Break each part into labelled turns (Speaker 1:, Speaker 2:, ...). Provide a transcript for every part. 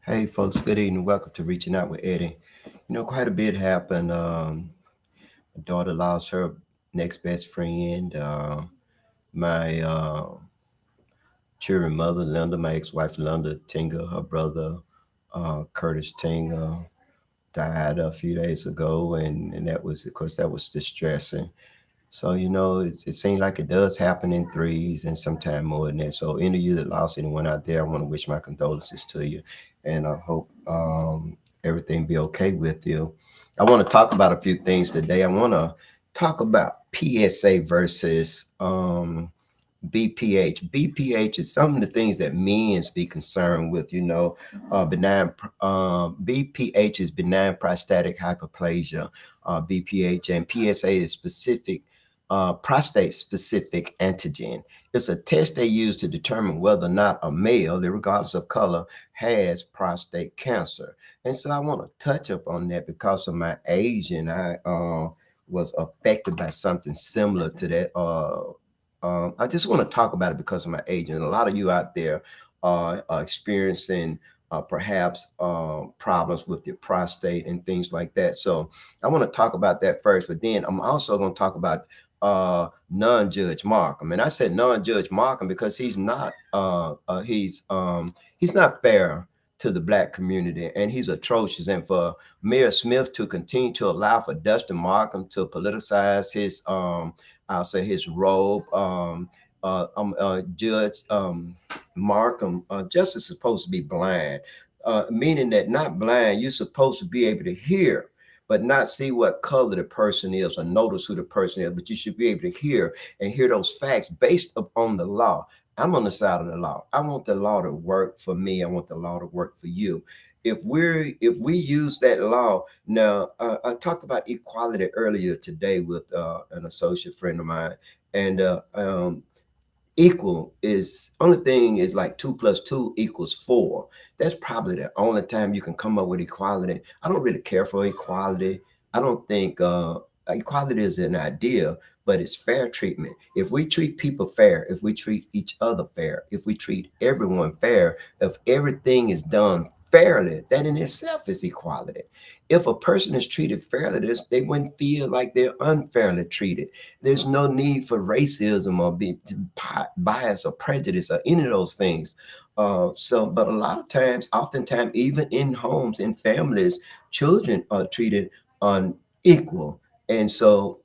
Speaker 1: Hey, folks, good evening. Welcome to Reaching Out with Eddie. Quite a bit happened. My daughter lost her next best friend. My cheering mother, Linda, my ex wife, Linda Tinga, her brother, Curtis Tinga, died a few days ago. And that was, of course, that was distressing. So, it seems like it does happen in threes and sometimes more than that. So, any of you that lost anyone out there, I want to wish my condolences to you. And I hope everything be okay with you. I want to talk about a few things today. I want to talk about PSA versus BPH. BPH is some of the things that men's be concerned with, benign, BPH is benign prostatic hyperplasia, BPH, and PSA is specific, prostate specific antigen. It's a test they use to determine whether or not a male, regardless of color, has prostate cancer. And so I want to touch up on that because of my age, and I was affected by something similar to that. I just want to talk about it because of my age, and a lot of you out there are experiencing perhaps problems with your prostate and things like that. So I want to talk about that first, but then I'm also going to talk about non-judge Markham. And I said non-judge Markham because he's not fair to the black community, and he's atrocious. And for Mayor Smith to continue to allow for Dustin Markham to politicize his I'll say his role. Judge Markham, justice is supposed to be blind, meaning that not blind, you're supposed to be able to hear, but not see what color the person is or notice who the person is, but you should be able to hear and hear those facts based upon the law. I'm on the side of the law. I want the law to work for me. I want the law to work for you. If we use that law now, I talked about equality earlier today with an associate friend of mine, and equal is only thing is like 2 plus 2 equals 4. That's probably the only time you can come up with equality. I don't really care for equality. I don't think equality is an idea, but it's fair treatment. If we treat people fair, if we treat each other fair, if we treat everyone fair, if everything is done fairly, that in itself is equality. If a person is treated fairly, they wouldn't feel like they're unfairly treated. There's no need for racism or bias or prejudice or any of those things. But a lot of times, oftentimes, even in homes, in families, children are treated unequal. And so,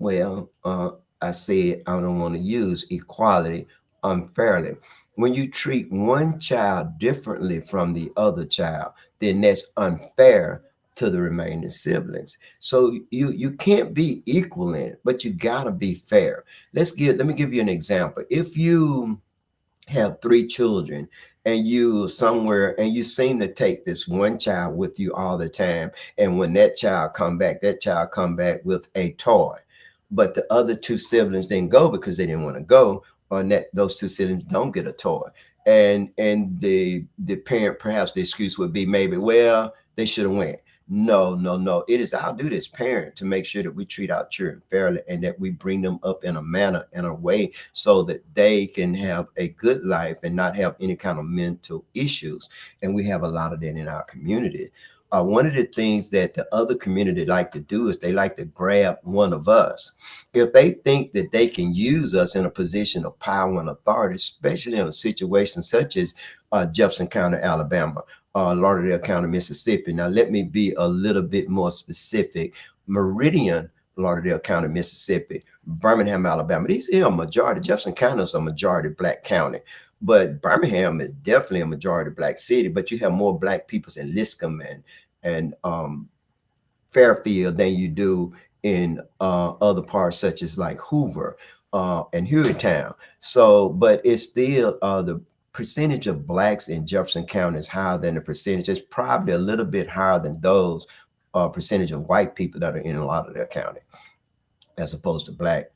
Speaker 1: I said I don't want to use equality unfairly. When you treat one child differently from the other child, then that's unfair to the remaining siblings. So you can't be equal in it, but you gotta be fair. Let me give you an example. If you have 3 children and you somewhere and you seem to take this one child with you all the time, and when that child come back with a toy, but the other 2 siblings didn't go because they didn't want to go, or that those 2 siblings don't get a toy, and the parent, perhaps the excuse would be maybe, well, they should have went. No, no, no. It is our duty as parent to make sure that we treat our children fairly and that we bring them up in a manner, in a way, so that they can have a good life and not have any kind of mental issues. And we have a lot of that in our community. One of the things that the other community like to do is they like to grab one of us. If they think that they can use us in a position of power and authority, especially in a situation such as Jefferson County, Alabama, Lauderdale County, Mississippi. Now, let me be a little bit more specific. Meridian, Lauderdale County, Mississippi, Birmingham, Alabama. These are a majority. Jefferson County is a majority black county, but Birmingham is definitely a majority black city. But you have more black people in Liscum and Fairfield than you do in other parts such as like Hoover and Hueytown. So, but it's still the percentage of blacks in Jefferson County is higher than the percentage. It's probably a little bit higher than those percentage of white people that are in a lot of their county, as opposed to black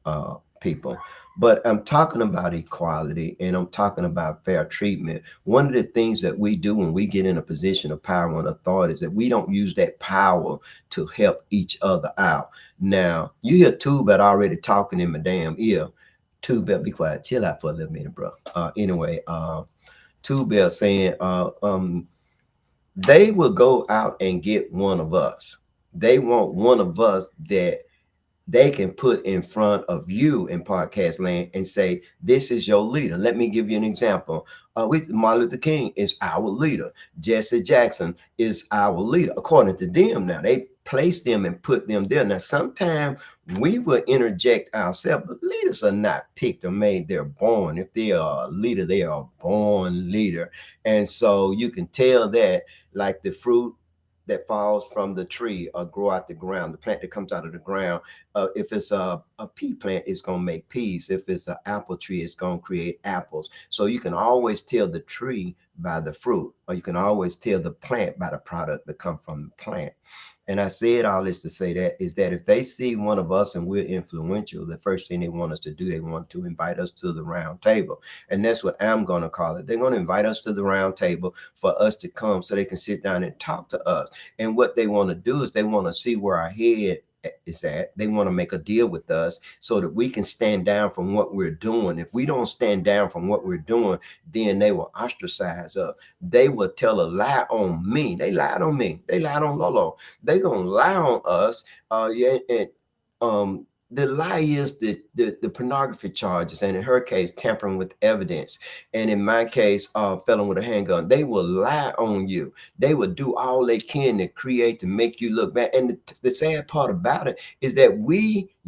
Speaker 1: people. But I'm talking about equality and I'm talking about fair treatment. One of the things that we do when we get in a position of power and authority is that we don't use that power to help each other out. Now, you hear Tubet already talking in my damn ear. Tubet, be quiet. Chill out for a little minute, bro. Anyway, Tubet saying, They will go out and get one of us. They want one of us that they can put in front of you in podcast land and say, this is your leader. Let me give you an example. With Martin Luther King is our leader. Jesse Jackson is our leader. According to them now, they place them and put them there. Now, sometimes we will interject ourselves, but leaders are not picked or made. They're born. If they are a leader, they are a born leader. And so you can tell that, like the fruit that falls from the tree or grow out the ground, the plant that comes out of the ground. If it's a pea plant, it's going to make peas. If it's an apple tree, it's going to create apples. So you can always tell the tree by the fruit, or you can always tell the plant by the product that come from the plant. And I said all this to say that is that if they see one of us and we're influential, the first thing they want us to do, they want to invite us to the round table. And that's what I'm going to call it. They're going to invite us to the round table for us to come so they can sit down and talk to us. And what they want to do is they want to see where our head is at. They want to make a deal with us so that we can stand down from what we're doing. If we don't stand down from what we're doing, then they will ostracize us. They will tell a lie on me. They lied on me. They lied on Lolo. They gonna lie on us. Yeah, and the lie is the pornography charges, and in her case, tampering with evidence, and in my case, felon with a handgun. They will lie on you. They will do all they can to create to make you look bad. And the sad part about it is that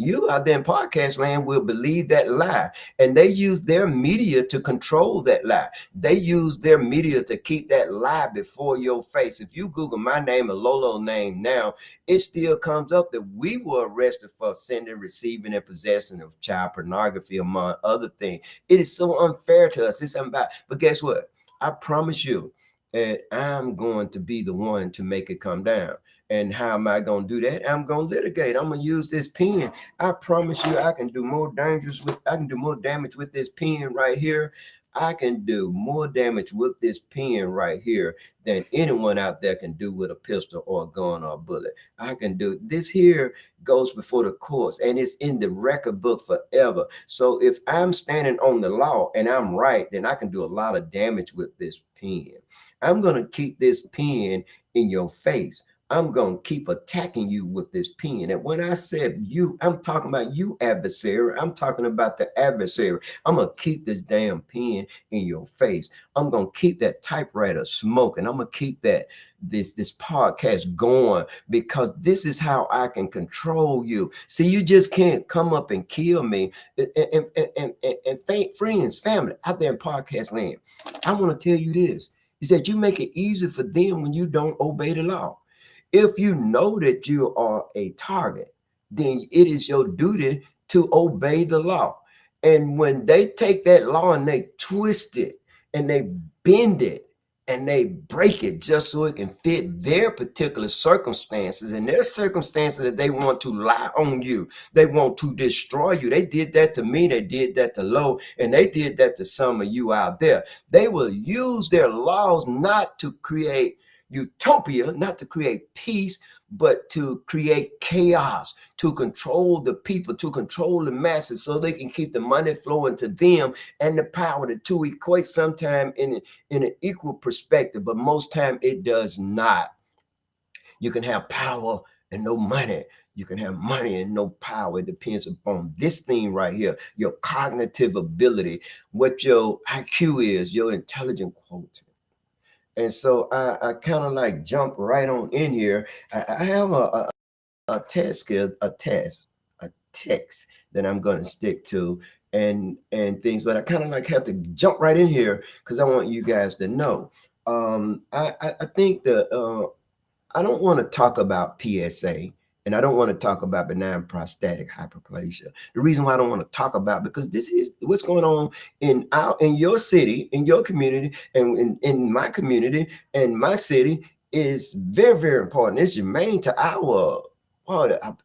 Speaker 1: you out there in podcast land will believe that lie, and they use their media to control that lie. They use their media to keep that lie before your face. If you Google my name or Lolo name now, it still comes up that we were arrested for sending, receiving, and possession of child pornography, among other things. It is so unfair to us. It's unfair. But guess what? I promise you that I'm going to be the one to make it come down. And how am I going to do that? I'm going to litigate. I'm going to use this pen. I promise you, I can do more damage with this pen right here. I can do more damage with this pen right here than anyone out there can do with a pistol or a gun or a bullet. I can do this here goes before the courts, and it's in the record book forever. So if I'm standing on the law and I'm right, then I can do a lot of damage with this pen. I'm going to keep this pen in your face. I'm going to keep attacking you with this pen. And when I said you, I'm talking about you, adversary. I'm talking about the adversary. I'm going to keep this damn pen in your face. I'm going to keep that typewriter smoking. I'm going to keep this podcast going, because this is how I can control you. See, you just can't come up and kill me. And friends, family out there in podcast land, I want to tell you this, is that you make it easy for them when you don't obey the law. If you know that you are a target, then it is your duty to obey the law. And when they take that law and they twist it and they bend it and they break it just so it can fit their particular circumstances, and their circumstances that they want to lie on you, they want to destroy you. They did that to me, they did that to Lo, and they did that to some of you out there. They will use their laws not to create utopia, not to create peace, but to create chaos, to control the people, to control the masses, so they can keep the money flowing to them and the power. The two equate sometime in an equal perspective, but most time it does not. You can have power and no money. You can have money and no power. It depends upon this thing right here, your cognitive ability, what your IQ is, your intelligent quotient. And so I kind of like jump right on in here. I have a text that I'm going to stick to and things, but I kind of like have to jump right in here because I want you guys to know. I think that I don't want to talk about PSA. And I don't want to talk about benign prostatic hyperplasia. The reason why I don't want to talk about, because this is what's going on in your city, in your community, and in my community and my city is very, very important. It's germane to our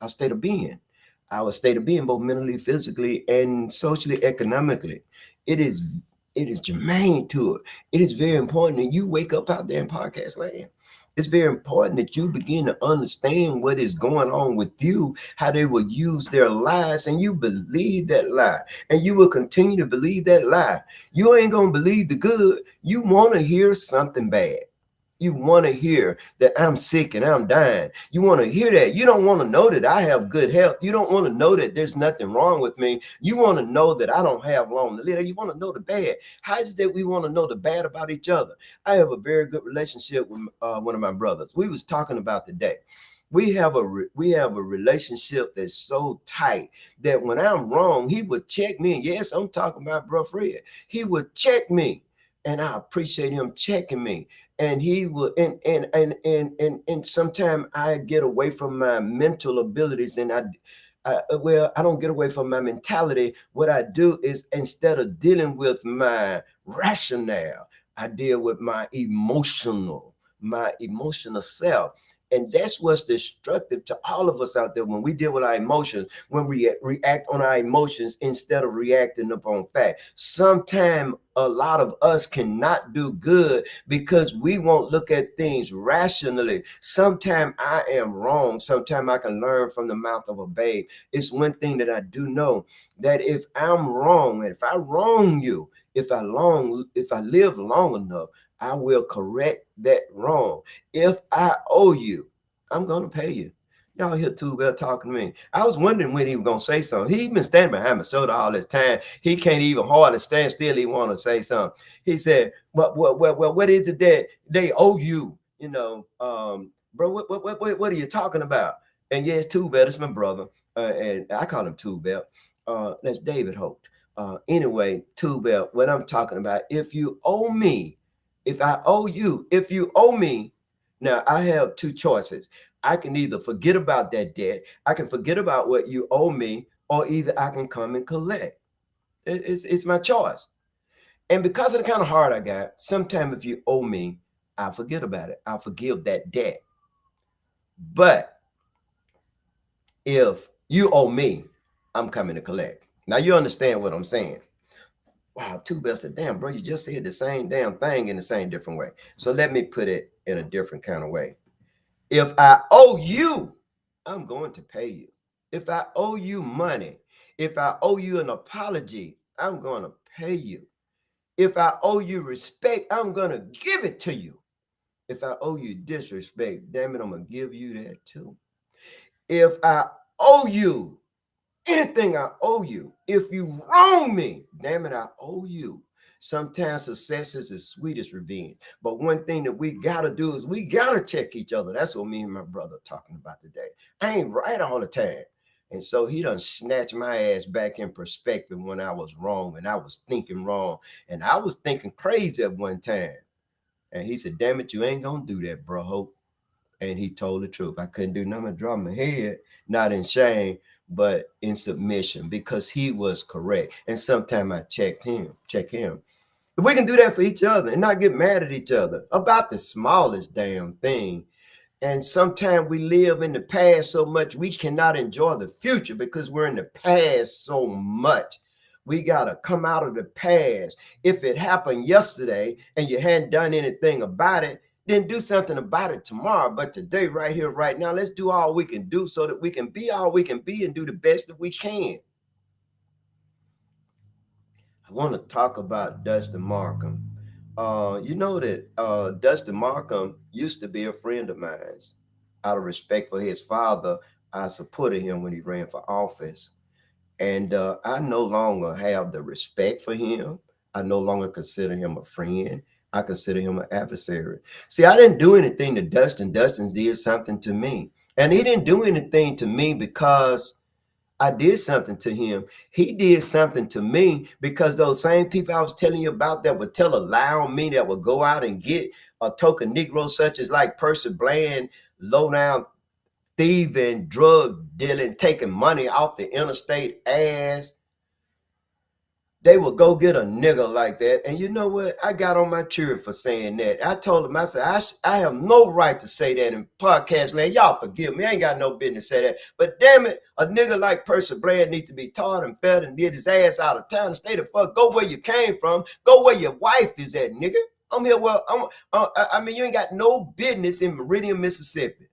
Speaker 1: state of being, both mentally, physically, and socially, economically. It is germane to it. It is very important that you wake up out there in podcast land. It's very important that you begin to understand what is going on with you, how they will use their lies, and you believe that lie. And you will continue to believe that lie. You ain't going to believe the good. You want to hear something bad. You want to hear that I'm sick and I'm dying. You want to hear that. You don't want to know that I have good health. You don't want to know that there's nothing wrong with me. You want to know that I don't have long to live. You want to know the bad. How is it that we want to know the bad about each other? I have a very good relationship with one of my brothers. We was talking about today. We have a relationship that's so tight that when I'm wrong, he would check me. And yes, I'm talking about bro Fred. He would check me, and I appreciate him checking me. And he would, and sometimes I get away from my mental abilities, and I don't get away from my mentality. What I do is, instead of dealing with my rationale, I deal with my emotional self. And that's what's destructive to all of us out there when we deal with our emotions, when we react on our emotions instead of reacting upon fact. Sometimes a lot of us cannot do good because we won't look at things rationally. Sometimes I am wrong. Sometimes I can learn from the mouth of a babe. It's one thing that I do know, that if I'm wrong, and if I wrong you, if I live long enough, I will correct that wrong. If I owe you, I'm going to pay you. Y'all hear Too Bell talking to me. I was wondering when he was going to say something. He been standing behind my shoulder all this time. He can't even hardly stand still. He want to say something. He said, what is it that they owe you? Bro, what are you talking about? And yes, Too Bell, it's my brother. And I call him Too Bell. That's David Holt. Anyway, Too Bell, what I'm talking about, if you owe me, if I owe you, if you owe me, now I have two choices. I can either forget about that debt, I can forget about what you owe me, or either I can come and collect. It's my choice. And because of the kind of heart I got, sometimes if you owe me, I'll forget about it. I'll forgive that debt. But if you owe me, I'm coming to collect. Now you understand what I'm saying. Wow, Too Bell said, damn, bro, you just said the same damn thing in the same different way. So let me put it in a different kind of way. If I owe you, I'm going to pay you. If I owe you money, if I owe you an apology, I'm going to pay you. If I owe you respect, I'm going to give it to you. If I owe you disrespect, damn it, I'm going to give you that too. If I owe you anything, I owe you. If you wrong me, damn it, I owe you. Sometimes success is as sweet as revenge. But one thing that we got to do is we got to check each other. That's what me and my brother are talking about today. I ain't right all the time. And so he done snatched my ass back in perspective when I was wrong and I was thinking wrong. And I was thinking crazy at one time. And he said, damn it, you ain't going to do that, bro, Hope. And he told the truth. I couldn't do nothing but drop my head, not in shame, but in submission, because he was correct. And sometimes I check him. If we can do that for each other and not get mad at each other about the smallest damn thing. And sometimes we live in the past so much we cannot enjoy the future because we're in the past so much. We got to come out of the past. If it happened yesterday and you hadn't done anything about it, then do something about it tomorrow. But today, right here, right now, let's do all we can do so that we can be all we can be and do the best that we can. I want to talk about Dustin Markham. You know that Dustin Markham used to be a friend of mine. Out of respect for his father, I supported him when he ran for office. And I no longer have the respect for him. I no longer consider him a friend. I consider him an adversary. See, I didn't do anything to Dustin. Dustin did something to me. And he didn't do anything to me because I did something to him. He did something to me because those same people I was telling you about that would tell a lie on me, that would go out and get a token Negro such as like Percy Bland, low down thieving, drug dealing, taking money off the interstate ass. They will go get a nigga like that. And you know what? I got on my church for saying that. I told him, I said, I have no right to say that in podcast land. Y'all forgive me. I ain't got no business to say that. But damn it, a nigga like Percy Bland needs to be taught and fed and get his ass out of town and stay the fuck. Go where you came from. Go where your wife is at, nigga. I'm here. Well, I mean, you ain't got no business in Meridian, Mississippi.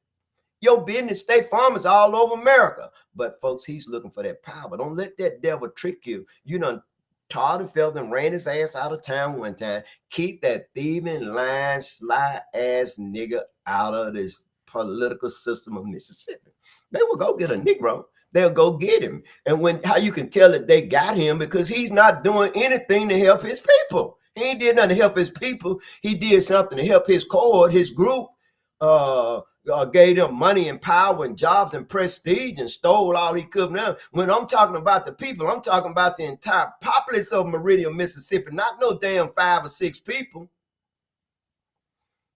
Speaker 1: Your business, State Farmers all over America. But folks, he's looking for that power. Don't let that devil trick you. You done tarred and feathered and ran his ass out of town one time. Keep that thieving, lying, sly ass nigga out of this political system of Mississippi. They will go get a Negro. They'll go get him. And when how you can tell that they got him, because he's not doing anything to help his people. He ain't did nothing to help his people. He did something to help his cohort, his group. Gave them money and power and jobs and prestige and stole all he could. Now, when I'm talking about the people, I'm talking about the entire populace of Meridian, Mississippi, not no damn 5 or 6 people.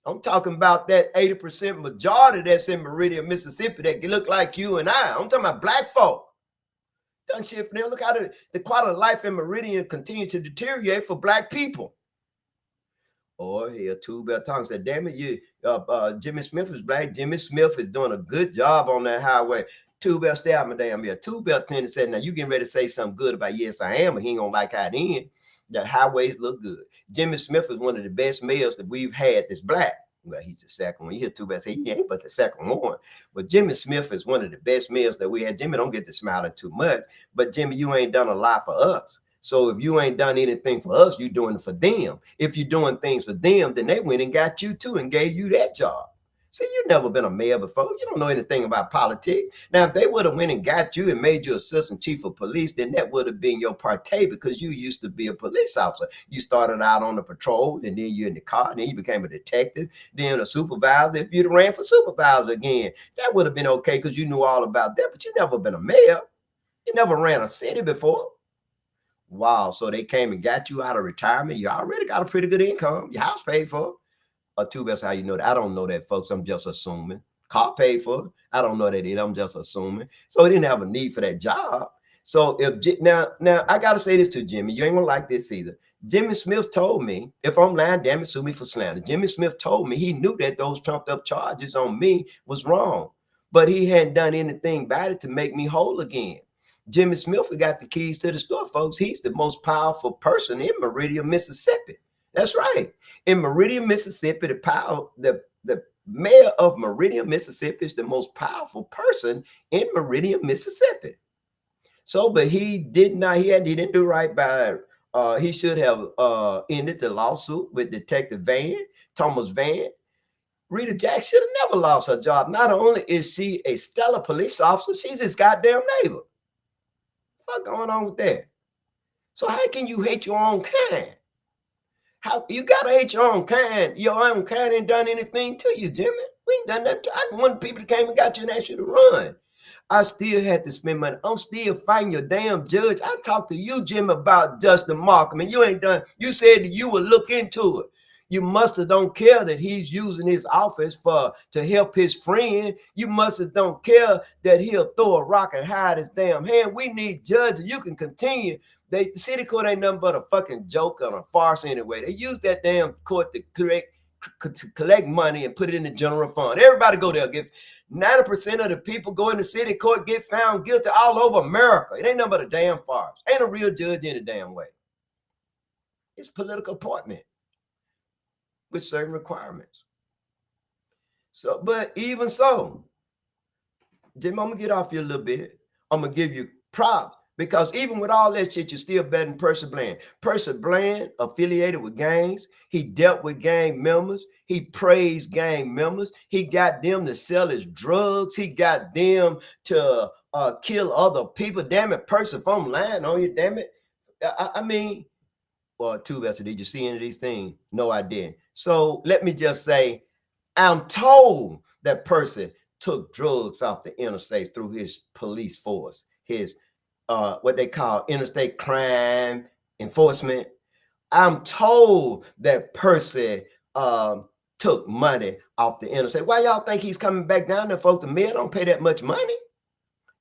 Speaker 1: I'm talking about that 80% majority that's in Meridian, Mississippi that look like you and I. I'm talking about black folk. Done shit for them. Look how the quality of life in Meridian continues to deteriorate for black people. Or here, Two Bell Tongue said, damn it, Jimmy Smith is black. Jimmy Smith is doing a good job on that highway. Two Bell, stay out my damn ear. Two Bell tended said, now you getting ready to say something good about yes, I am, but he ain't gonna like how it ends. The highways look good. Jimmy Smith is one of the best mayors that we've had that's black. Well, he's the second one. You hear Two Bell say he ain't but the second one. But Jimmy Smith is one of the best mayors that we had. Jimmy don't get to smiling too much, but Jimmy, you ain't done a lot for us. So if you ain't done anything for us, you're doing it for them. If you're doing things for them, then they went and got you too and gave you that job. See, you've never been a mayor before. You don't know anything about politics. Now, if they would have went and got you and made you assistant chief of police, then that would have been your partay because you used to be a police officer. You started out on the patrol, and then you're in the car, and then you became a detective, then a supervisor. If you'd ran for supervisor again, that would have been okay because you knew all about that, but you never been a mayor. You never ran a city before. Wow, so they came and got you out of retirement. You already got a pretty good income. Your house paid for. Two Bells, how you know that? I don't know that, folks. I'm just assuming. Car paid for. I don't know that either. I'm just assuming. So he didn't have a need for that job. So if now I gotta say this to Jimmy. You ain't gonna like this either. Jimmy Smith told me, if I'm lying, damn it, sue me for slander. Jimmy Smith told me he knew that those trumped up charges on me was wrong, but he hadn't done anything about it to make me whole again. Jimmy Smith got the keys to the store, folks. He's the most powerful person in Meridian, Mississippi. That's right. In Meridian, Mississippi, the mayor of Meridian, Mississippi is the most powerful person in Meridian, Mississippi. So, but he didn't do right by he should have ended the lawsuit with Detective Thomas Van. Rita Jack should have never lost her job. Not only is she a stellar police officer, she's his goddamn neighbor. What's going on with that? So how can you hate your own kind? How you gotta hate your own kind? Your own kind ain't done anything to you, Jimmy. We ain't done that. I'm one of the people that came and got you and asked you to run. I still had to spend money. I'm still fighting your damn judge. I talked to you, Jimmy, about Justin Markham, and you ain't done. You said that you would look into it. You must have don't care that he's using his office to help his friend. You must have don't care that he'll throw a rock and hide his damn hand. We need judges. You can continue. The city court ain't nothing but a fucking joke and a farce anyway. They use that damn court to collect money and put it in the general fund. Everybody go there. Give 90% of the people go in the city court get found guilty all over America. It ain't nothing but a damn farce. Ain't a real judge any damn way. It's political appointment with certain requirements. So, but even so, Jim, I'm gonna get off you a little bit. I'm gonna give you props because even with all that shit, you're still better than Percy Bland. Percy Bland affiliated with gangs. He dealt with gang members. He praised gang members. He got them to sell his drugs. He got them to kill other people. Damn it, Percy, if I'm lying on you, damn it. I mean, well, Two Bells, did you see any of these things? No, I didn't. So let me just say, I'm told that Percy took drugs off the interstate through his police force, his what they call interstate crime enforcement. I'm told that Percy took money off the interstate. Why y'all think he's coming back down there, folks? The mayor don't pay that much money.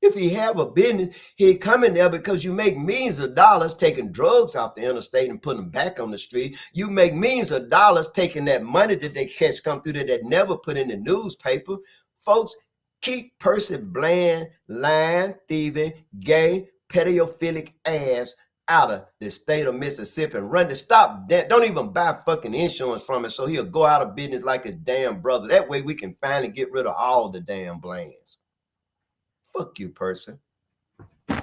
Speaker 1: If he have a business, he come in there because you make millions of dollars taking drugs off the interstate and putting them back on the street. You make millions of dollars taking that money that they catch come through that never put in the newspaper. Folks, keep Percy Bland, lying, thieving, gay, pedophilic ass out of the state of Mississippi and run to stop that. Don't even buy fucking insurance from him so he'll go out of business like his damn brother. That way we can finally get rid of all the damn Blands. Fuck you, person. A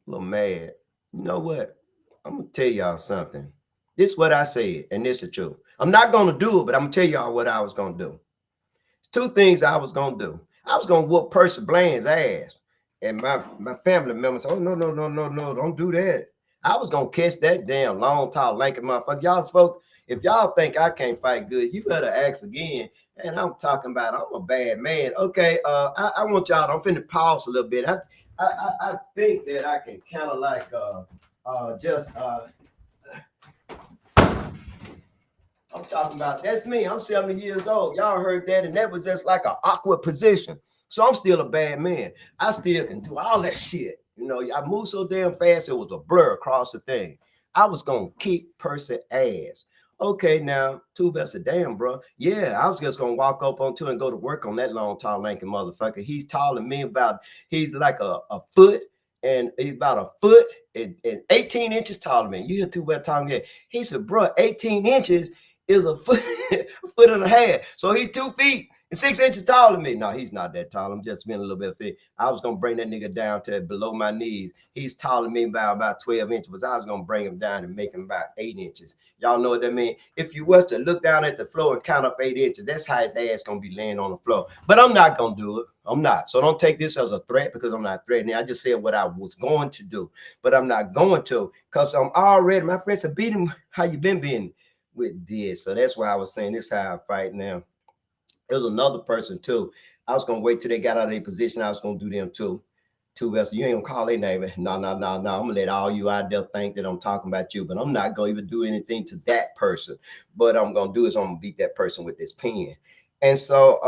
Speaker 1: little mad. You know what? I'm gonna tell y'all something. This is what I said, and this is the truth. I'm not gonna do it, but I'm gonna tell y'all what I was gonna do. Two things I was gonna do. I was gonna whoop Percy Bland's ass. And my family members, oh no, no, no, no, no, don't do that. I was gonna catch that damn long, tall, lanky motherfucker. Y'all folks, if y'all think I can't fight good, you better ask again. And I'm talking about I'm a bad man. Okay, I want y'all, I'm finna pause a little bit. I think that I can kind of like just I'm talking about that's me. I'm 70 years old. Y'all heard that, and that was just like an awkward position. So I'm still a bad man. I still can do all that shit. You know, I moved so damn fast, it was a blur across the thing. I was gonna kick Percy ass. Okay, now, two best of damn, bro. Yeah, I was just gonna walk up on two and go to work on that long, tall, lanky motherfucker. He's taller than me he's like a foot, and he's about a foot and 18 inches taller than me. You hear two best talking here. He said, bro, 18 inches is a foot, foot and a half. So he's 2 feet and 6 inches taller than me. No, he's not that tall. I'm just being a little bit fit. I was gonna bring that nigga down to below my knees. He's taller than me by about 12 inches, but I was gonna bring him down and make him about 8 inches. Y'all know what that means? If you was to look down at the floor and count up 8 inches, that's how his ass gonna be laying on the floor. But I'm not gonna do it. I'm not. So don't take this as a threat because I'm not threatening. I just said what I was going to do, but I'm not going to because I'm already, my friends have beat him. How you been being with this? So that's why I was saying this how I fight now. There's another person too. I was gonna wait till they got out of their position. I was gonna do them too. Two vessels. You ain't gonna call their name. No, no, no, no. I'm gonna let all you out there think that I'm talking about you, but I'm not gonna even do anything to that person. But I'm gonna do is I'm gonna beat that person with this pen. And so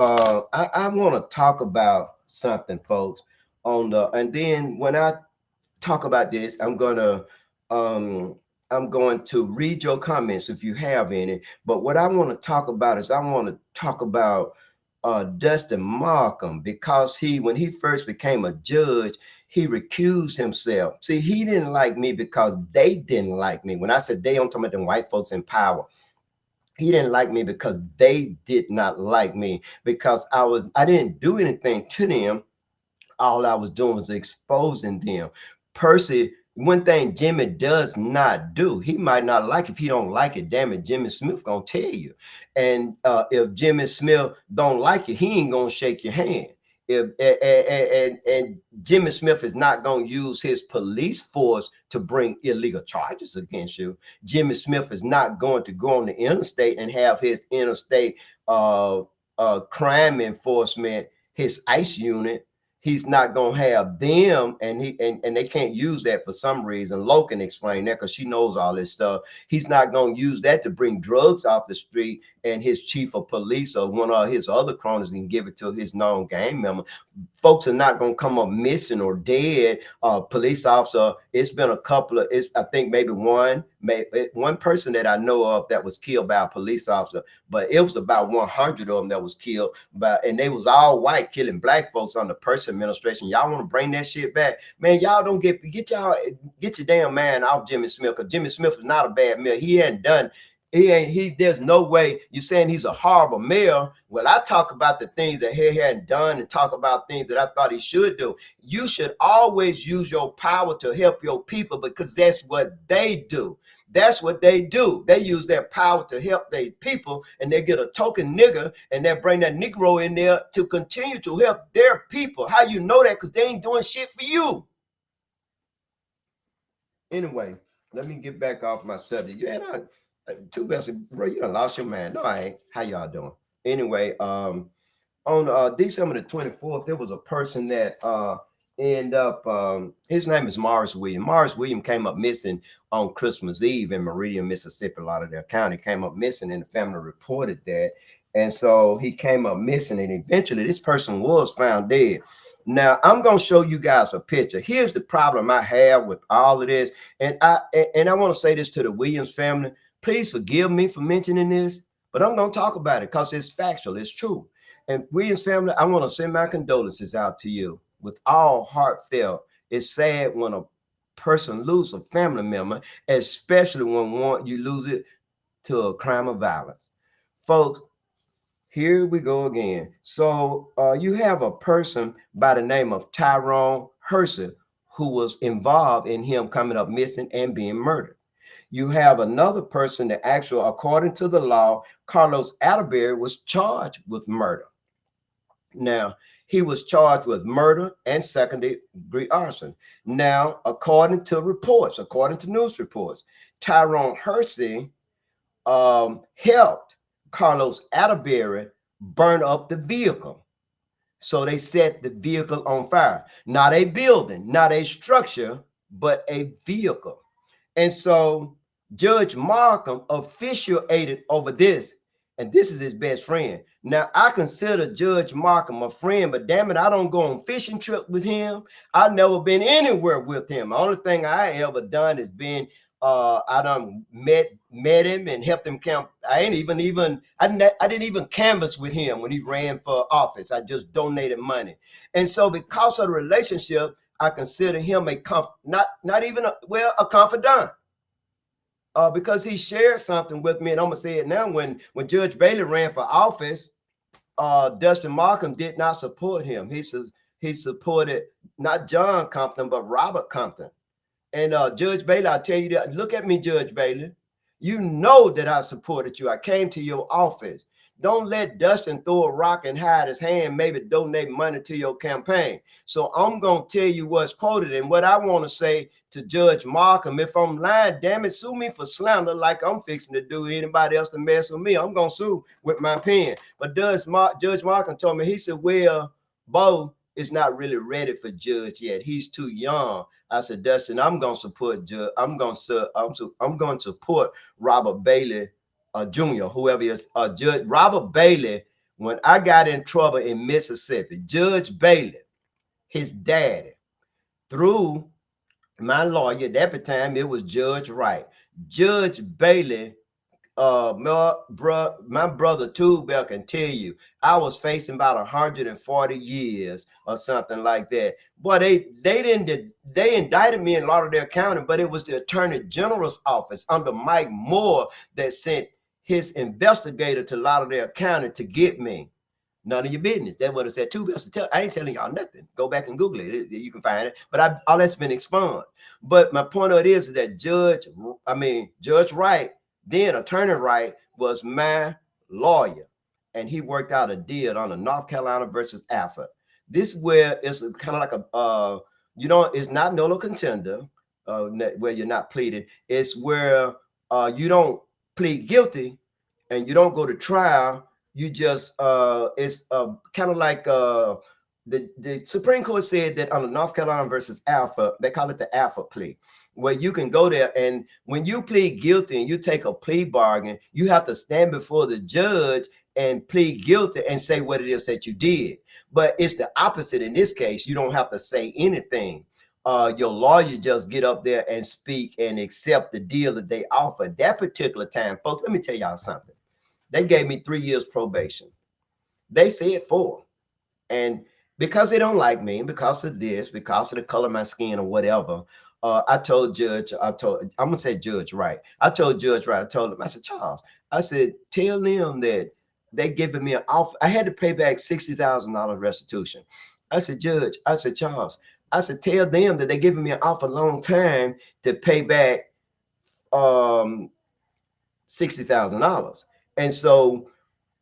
Speaker 1: I want to talk about something, folks. And then when I talk about this, um I'm going to read your comments if you have any. But what I want to talk about is I want to talk about Dustin Markham because when he first became a judge, he recused himself. See, he didn't like me because they didn't like me. When I said they, I'm talking about the white folks in power. He didn't like me because they did not like me because I didn't do anything to them. All I was doing was exposing them. Percy, one thing Jimmy does not do, he might not like if he don't like it. Damn it, Jimmy Smith gonna tell you. And if Jimmy Smith don't like you, he ain't gonna shake your hand. If and Jimmy Smith is not gonna use his police force to bring illegal charges against you. Jimmy Smith is not going to go on the interstate and have his interstate crime enforcement, his ICE unit. He's not gonna have them, and they can't use that for some reason. Lo can explain that because she knows all this stuff. He's not gonna use that to bring drugs off the street, and his chief of police or one of his other cronies can give it to his known gang member. Folks are not gonna come up missing or dead. Police officer, it's been a couple of, I think maybe one person that I know of that was killed by a police officer, but it was about 100 of them that was killed and they was all white killing black folks under Percy administration. Y'all want to bring that shit back, man? Y'all don't get your damn man off Jimmy Smith, because Jimmy Smith is not a bad mayor. He hadn't done. There's no way you're saying he's a horrible mayor. Well, I talk about the things that he hadn't done and talk about things that I thought he should do. You should always use your power to help your people because that's what they do. That's what they do. They use their power to help their people, and they get a token nigger and they bring that Negro in there to continue to help their people. How you know that? Because they ain't doing shit for you. Anyway, let me get back off my subject. You had two best, bro. You done lost your man. No, I ain't. How y'all doing? Anyway, on December the 24th, there was a person that end up his name is Morris Williams. Morris Williams came up missing on Christmas Eve in Meridian, Mississippi. Lauderdale County came up missing, and the family reported that. And so he came up missing, and eventually this person was found dead. Now I'm gonna show you guys a picture. Here's the problem I have with all of this, and I want to say this to the Williams family. Please forgive me for mentioning this, but I'm gonna talk about it because it's factual, it's true. And Williams family, I want to send my condolences out to you with all heartfelt. It's sad when a person loses a family member, especially when you lose it to a crime of violence. Folks, here we go again. So you have a person by the name of Tyrone Hersey who was involved in him coming up missing and being murdered. You have another person that actually, according to the law, Carlos Atterbury was charged with murder. Now, he was charged with murder and second-degree arson. Now, according to reports, according to news reports, Tyrone Hersey helped Carlos Atterbury burn up the vehicle. So they set the vehicle on fire. Not a building, not a structure, but a vehicle. And so Judge Markham officiated over this, and this is his best friend. Now, I consider Judge Markham a friend, but damn it, I don't go on fishing trip with him. I've never been anywhere with him. The only thing I ever done is been I done met him and helped him camp. I didn't even canvass with him when he ran for office. I just donated money. And so because of the relationship, I consider him a confidant. Because he shared something with me, and I'm gonna say it now. When Judge Bailey ran for office, Dustin Markham did not support him. He supported not John Compton, but Robert Compton. And Judge Bailey, I tell you that, look at me, Judge Bailey. You know that I supported you. I came to your office. Don't let Dustin throw a rock and hide his hand, maybe donate money to your campaign. So I'm going to tell you what's quoted. And what I want to say to Judge Markham, if I'm lying, damn it, sue me for slander like I'm fixing to do anybody else to mess with me. I'm going to sue with my pen. But Judge Markham told me, he said, well, Bo is not really ready for judge yet. He's too young. I said, Dustin, I'm going to support Judge. I'm going to support Robert Bailey Jr., whoever is Judge Robert Bailey. When I got in trouble in Mississippi, Judge Bailey, his daddy, through my lawyer at that time, it was Judge Wright. Judge Bailey, my brother Tubel can tell you, I was facing about 140 years or something like that. Boy, they indicted me in Lauderdale County, but it was the Attorney General's office under Mike Moore that sent his investigator to Lauderdale County to get me. None of your business. That's what it said. Tubel to tell. I ain't telling y'all nothing. Go back and Google it. You can find it. But all that's been expunged. But my point of it is that Judge Wright, then Attorney Wright, was my lawyer, and he worked out a deal on the North Carolina versus Alford. This where it's kind of like a it's not nolo contender, where you're not pleading. It's where you don't plead guilty and you don't go to trial. You just it's kind of like the Supreme Court said that on the North Carolina versus Alford, they call it the Alford plea, where you can go there, and when you plead guilty and you take a plea bargain, you have to stand before the judge and plead guilty and say what it is that you did. But it's the opposite in this case. You don't have to say anything. Your lawyer just get up there and speak and accept the deal that they offered. That particular time, folks, let me tell y'all something. They gave me 3 years probation. They said 4. And because they don't like me, because of this, because of the color of my skin or whatever, I told Judge, I'm going to say Judge Wright. I told Judge Wright, I told him, I said, Charles, I said, tell them that they giving me an offer. I had to pay back $60,000 restitution. I said, Judge, I said, Charles, I said, tell them that they're giving me an offer a long time to pay back $60,000. And so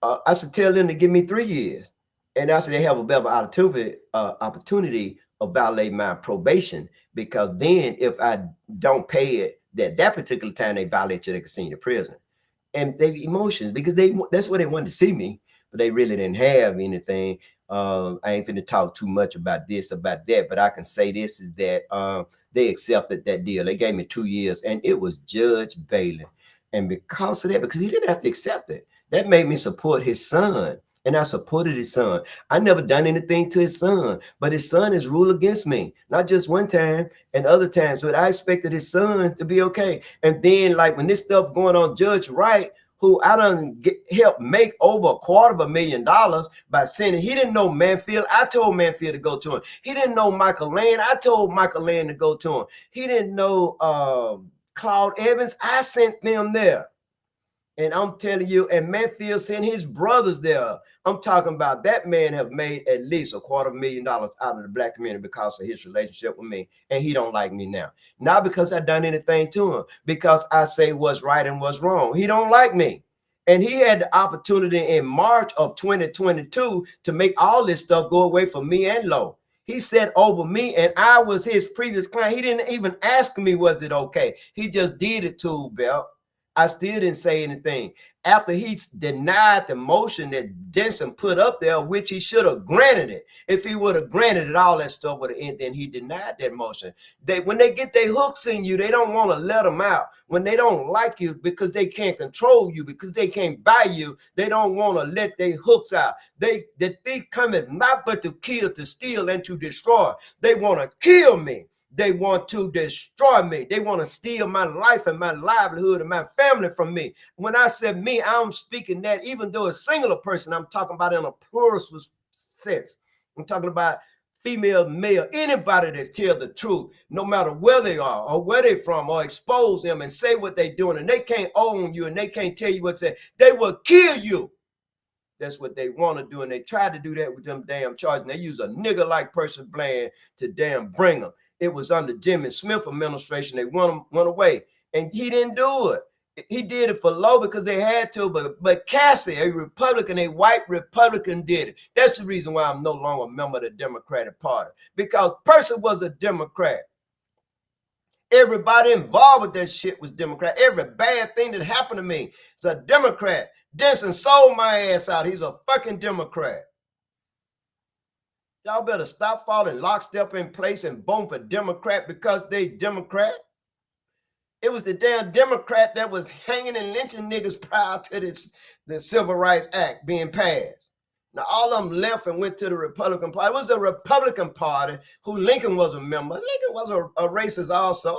Speaker 1: I said, tell them to give me 3 years. And I said, they have a better opportunity of violating my probation, because then if I don't pay it that particular time, they violate you, they can send you to prison. And they emotions, because that's where they wanted to see me, but they really didn't have anything. I ain't finna talk too much about this, about that, but I can say this is that they accepted that deal. They gave me 2 years, and it was Judge Bailey. And because of that, because he didn't have to accept it, that made me support his son. And I supported his son. I never done anything to his son, but his son has ruled against me, not just one time and other times, but I expected his son to be okay. And then, like, when this stuff going on, Judge Wright, who I done helped make over $250,000 by sending, he didn't know Manfield. I told Manfield to go to him. He didn't know Michael Land. I told Michael Land to go to him. He didn't know Claude Evans. I sent them there. And I'm telling you, and Manfield sent his brothers there. I'm talking about that man have made at least $250,000 out of the black community because of his relationship with me. And he don't like me now. Not because I done anything to him, because I say what's right and what's wrong. He don't like me. And he had the opportunity in March of 2022 to make all this stuff go away for me and Lo. He said over me, and I was his previous client. He didn't even ask me, was it okay? He just did it to Belt. I still didn't say anything. After he denied the motion that Denson put up there, which he should have granted it. If he would have granted it, all that stuff would have ended. Then he denied that motion. When they get their hooks in you, they don't want to let them out. When they don't like you because they can't control you, because they can't buy you, they don't want to let their hooks out. The thief cometh not but to kill, to steal, and to destroy. They want to kill me. They want to destroy me. They want to steal my life and my livelihood and my family from me. When I said me, I'm speaking that even though a singular person, I'm talking about in a plural sense. I'm talking about female, male, anybody that tells the truth, no matter where they are or where they're from, or expose them and say what they're doing, and they can't own you and they can't tell you what to say. They will kill you. That's what they want to do. And they tried to do that with them damn charges. And they use a nigga like Percy Bland to damn bring them. It was under Jimmy Smith administration. They went away, and he didn't do it. He did it for Lo because they had to, but Cassie, a Republican, a white Republican, did it. That's the reason why I'm no longer a member of the Democratic Party, because Percy was a Democrat. Everybody involved with that shit was Democrat. Every bad thing that happened to me is a Democrat. Denson sold my ass out. He's a fucking Democrat. Y'all better stop falling lockstep in place and vote for Democrat because they Democrat. It was the damn Democrat that was hanging and lynching niggas prior to the Civil Rights Act being passed. Now, all of them left and went to the Republican Party. It was the Republican Party who Lincoln was a member. Lincoln was a racist also.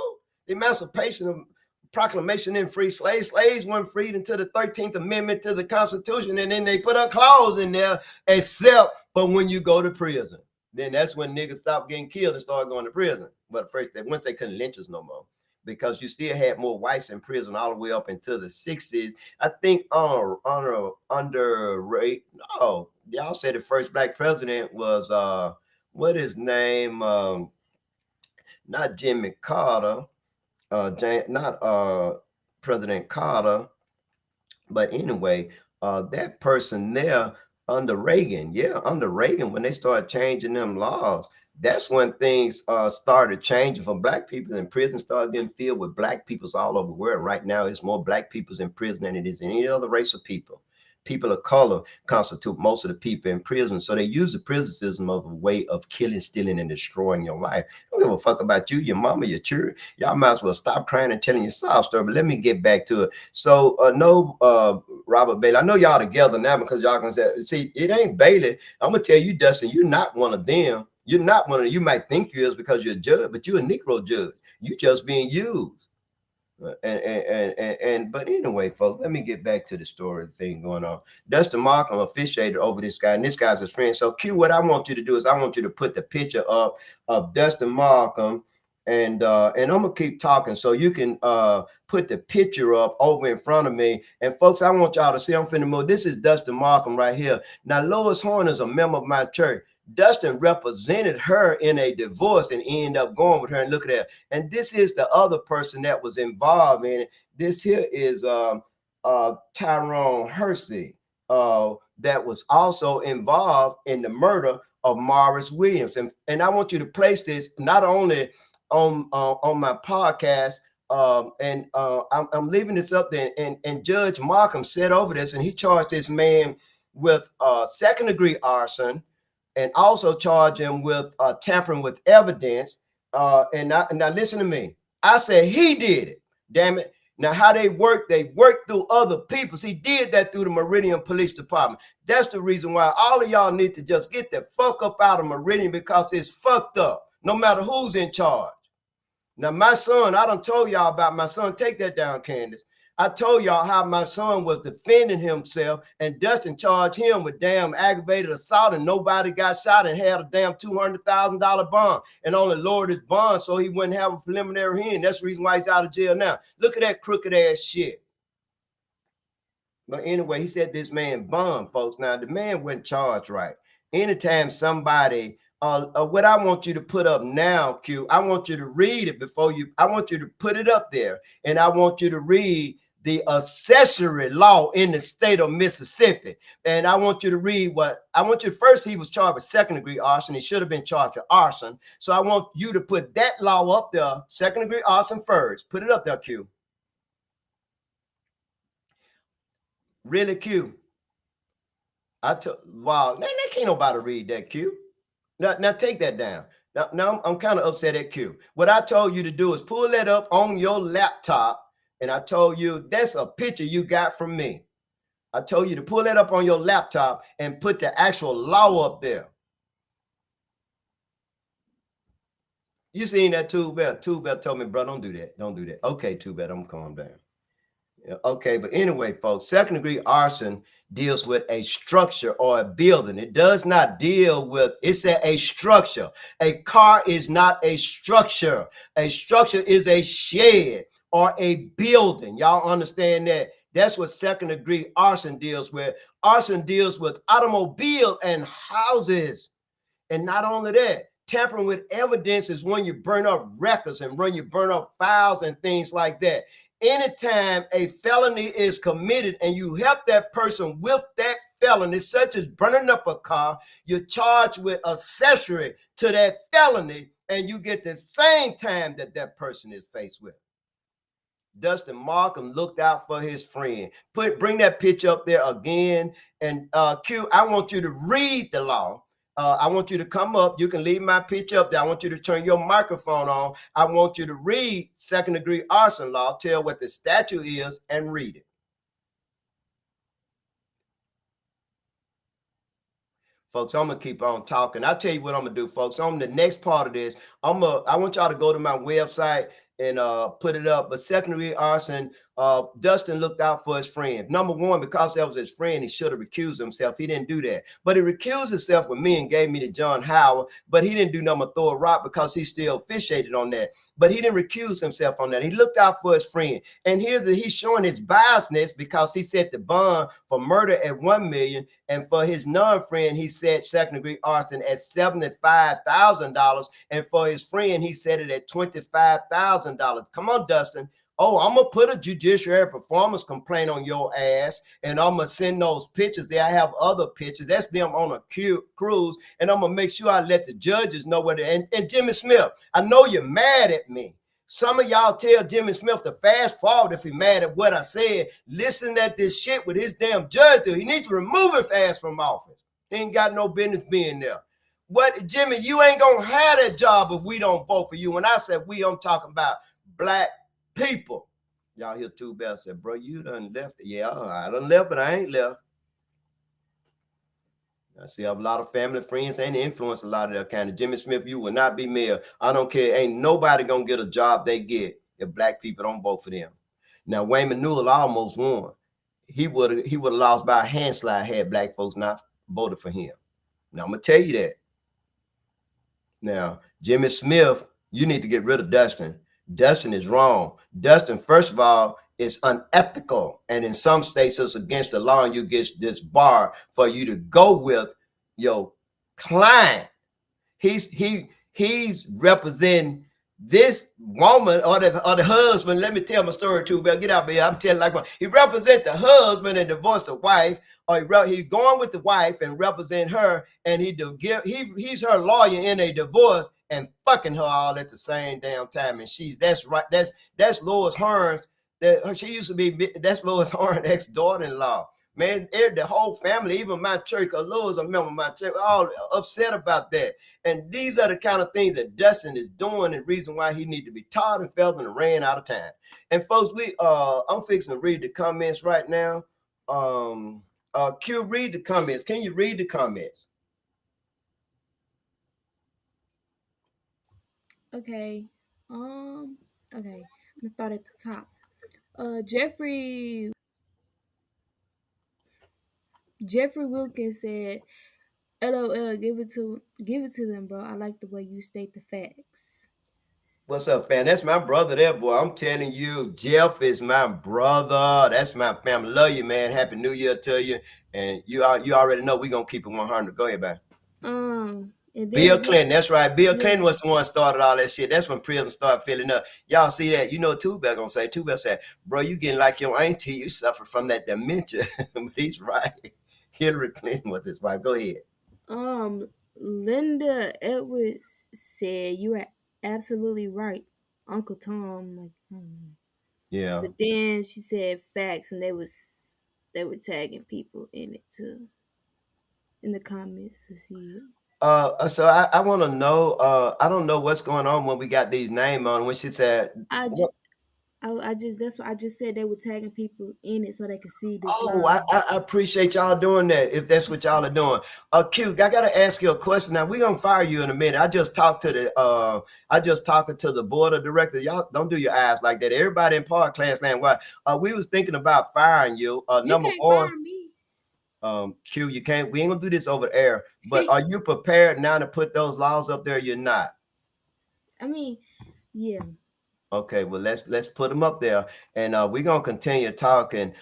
Speaker 1: The Emancipation Proclamation didn't free slaves. Slaves weren't freed until the 13th Amendment to the Constitution, and then they put a clause in there, except for when you go to prison. Then that's when niggas stopped getting killed and started going to prison. But first, once they couldn't lynch us no more, because you still had more whites in prison all the way up into the 60s. I think y'all said the first black president was what his name? Not Jimmy Carter, not President Carter, but anyway, that person there under Reagan, under Reagan, when they started changing them laws, that's when things started changing for black people, and prison started getting filled with black peoples all over the world. Right now, it's more black peoples in prison than it is any other race of people. People of color constitute most of the people in prison. So they use the prison system of a way of killing, stealing, and destroying your life. I don't give a fuck about you, your mama, your children. Y'all might as well stop crying and telling your sob story. But let me get back to it. So Robert Bailey, I know y'all together now because y'all can say, see, it ain't Bailey. I'm going to tell you, Dustin, you're not one of them. You're not one of them. You might think you is because you're a judge, but you're a Negro judge. You just being used. But anyway, folks, let me get back to the story thing going on. Dustin Markham officiated over this guy, and this guy's his friend. So Q, what I want you to do is I want you to put the picture up of Dustin Markham, and I'm gonna keep talking so you can put the picture up over in front of me. And folks, I want y'all to see, I'm finna move. This is Dustin Markham right here. Now, Lois Horn is a member of my church. Dustin represented her in a divorce and ended up going with her, and look at that. And this is the other person that was involved in it. This here is Tyrone Hersey, that was also involved in the murder of Morris Williams. And I want you to place this not only on my podcast, I'm leaving this up there, and Judge Markham said over this, and he charged this man with second-degree arson, and also charge him with tampering with evidence. And now listen to me. I said he did it. Damn it. Now, how they work through other people. He did that through the Meridian Police Department. That's the reason why all of y'all need to just get the fuck up out of Meridian, because it's fucked up, no matter who's in charge. Now, my son, I done told y'all about my son. Take that down, Candace. I told y'all how my son was defending himself, and Dustin charged him with damn aggravated assault, and nobody got shot, and had a damn $200,000 bond, and only lowered his bond so he wouldn't have a preliminary hearing. That's the reason why he's out of jail now. Look at that crooked ass shit. But anyway, he said this man bum, folks. Now the man wasn't charged right. Anytime somebody, what I want you to put up now, Q, I want you to read it before you. I want you to put it up there, and I want you to read the accessory law in the state of Mississippi. And I want you to read what I want you. First, he was charged with second degree arson. He should have been charged with arson. So I want you to put that law up there, second degree arson first. Put it up there, Q. Really, Q. I took wow. Now can't nobody read that, Q. Now take that down. Now I'm kind of upset at Q. What I told you to do is pull that up on your laptop, and I told you that's a picture you got from me. I told you to pull that up on your laptop and put the actual law up there. You seen that, Tube Bell? Tube Bell told me, bro, don't do that. Don't do that. Okay, Tube Bell, I'm calm down. Okay, but anyway, folks, second degree arson deals with a structure or a building. It does not deal with, it's a structure. A car is not a structure. A structure is a shed or a building. Y'all understand that? That's what second degree arson deals with. Arson deals with automobile and houses. And not only that, tampering with evidence is when you burn up records and when you burn up files and things like that. Anytime a felony is committed and you help that person with that felony, such as burning up a car, you're charged with accessory to that felony, and you get the same time that that person is faced with. Dustin Markham looked out for his friend. Bring that picture up there again. And Q, I want you to read the law. I want you to come up. You can leave my picture up there. I want you to turn your microphone on. I want you to read second degree arson law, tell what the statute is, and read it. Folks, I'm gonna keep on talking. I'll tell you what I'm gonna do, folks. On the next part of this, I want y'all to go to my website and put it up. But second degree arson, Dustin looked out for his friend. Number one, because that was his friend, he should have recused himself. He didn't do that. But he recused himself with me and gave me to John Howard. But he didn't do nothing but throw a rock because he still officiated on that. But he didn't recuse himself on that. He looked out for his friend. And he's showing his biasness because he set the bond for murder at $1 million, and for his non-friend, he set second degree arson at $75,000, and for his friend, he set it at $25,000. Come on, Dustin. Oh, I'm gonna put a judiciary performance complaint on your ass, and I'm gonna send those pictures there. I have other pictures. That's them on a cruise, and I'm gonna make sure I let the judges know what. And Jimmy Smith, I know you're mad at me. Some of y'all tell Jimmy Smith to fast forward if he's mad at what I said. Listen at this shit with his damn judge. He needs to remove him fast from office. He ain't got no business being there. What, Jimmy, you ain't gonna have that job if we don't vote for you. When I said we, I'm talking about black people. Y'all hear Two Bell said, bro, you done left. Yeah, I done left, but I ain't left. I see a lot of family, friends, and influence a lot of that kind of. Jimmy Smith, you will not be mayor. I don't care. Ain't nobody gonna get a job they get if black people don't vote for them. Now, Wayman Newell almost won. He would have lost by a handslide had black folks not voted for him. Now, I'm gonna tell you that. Now, Jimmy Smith, you need to get rid of Dustin. Dustin is wrong. Dustin, first of all, is unethical, and in some states it's against the law, and you get this bar for you to go with your client. He's representing this woman or the husband. Let me tell my story too, but get out here. I'm telling like one. He represents the husband and divorced the wife, or he's going with the wife and represent her, and he's her lawyer in a divorce and fucking her all at the same damn time. And that's right. That's Lois Hearn's. She used to be. That's Lois Hearn's ex-daughter-in-law. Man, the whole family, even my church, Lois, a member of my church, all upset about that. And these are the kind of things that Dustin is doing, and reason why he need to be taught and felt and ran out of time. And folks, I'm fixing to read the comments right now. Q, read the comments. Can you read the comments?
Speaker 2: Okay. Okay. I'm gonna start at the top. Jeffrey Wilkins said, "LOL, give it to them, bro. I like the way you state the facts."
Speaker 1: What's up, fam? That's my brother there, boy. I'm telling you, Jeff is my brother. That's my family. Love you, man. Happy New Year to you. And you already know we're gonna keep it 100. Go ahead, man.
Speaker 2: And
Speaker 1: Bill
Speaker 2: then
Speaker 1: Clinton, that's right. Bill
Speaker 2: yeah,
Speaker 1: Clinton was the one started all that shit. That's when prison started filling up. Y'all see that? You know, Tupac gonna say, Tupac said, bro, you getting like your auntie, you suffer from that dementia. But he's right. Hillary Clinton was his wife. Go ahead.
Speaker 2: Linda Edwards said you are absolutely right, Uncle Tom. Like,
Speaker 1: Yeah.
Speaker 2: but then she said facts, and they were tagging people in it too in the comments to see it.
Speaker 1: So I want to know. I don't know what's going on when we got these names on. When she said,
Speaker 2: I
Speaker 1: what?
Speaker 2: just, I just that's why I just said they were tagging people in it so they could see this
Speaker 1: Oh,
Speaker 2: live.
Speaker 1: I appreciate y'all doing that. If that's what y'all are doing, Q, I gotta ask you a question. Now we're gonna fire you in a minute. I just talked to the I just talking to the board of directors. Y'all don't do your eyes like that. Everybody in part class land. Why? We was thinking about firing you.
Speaker 2: You
Speaker 1: Number
Speaker 2: can't
Speaker 1: one,
Speaker 2: fire me.
Speaker 1: Q, you can't. We ain't gonna do this over the air. But are you prepared now to put those laws up there? You're not.
Speaker 2: I mean, yeah.
Speaker 1: Okay, well let's put them up there, and we're gonna continue talking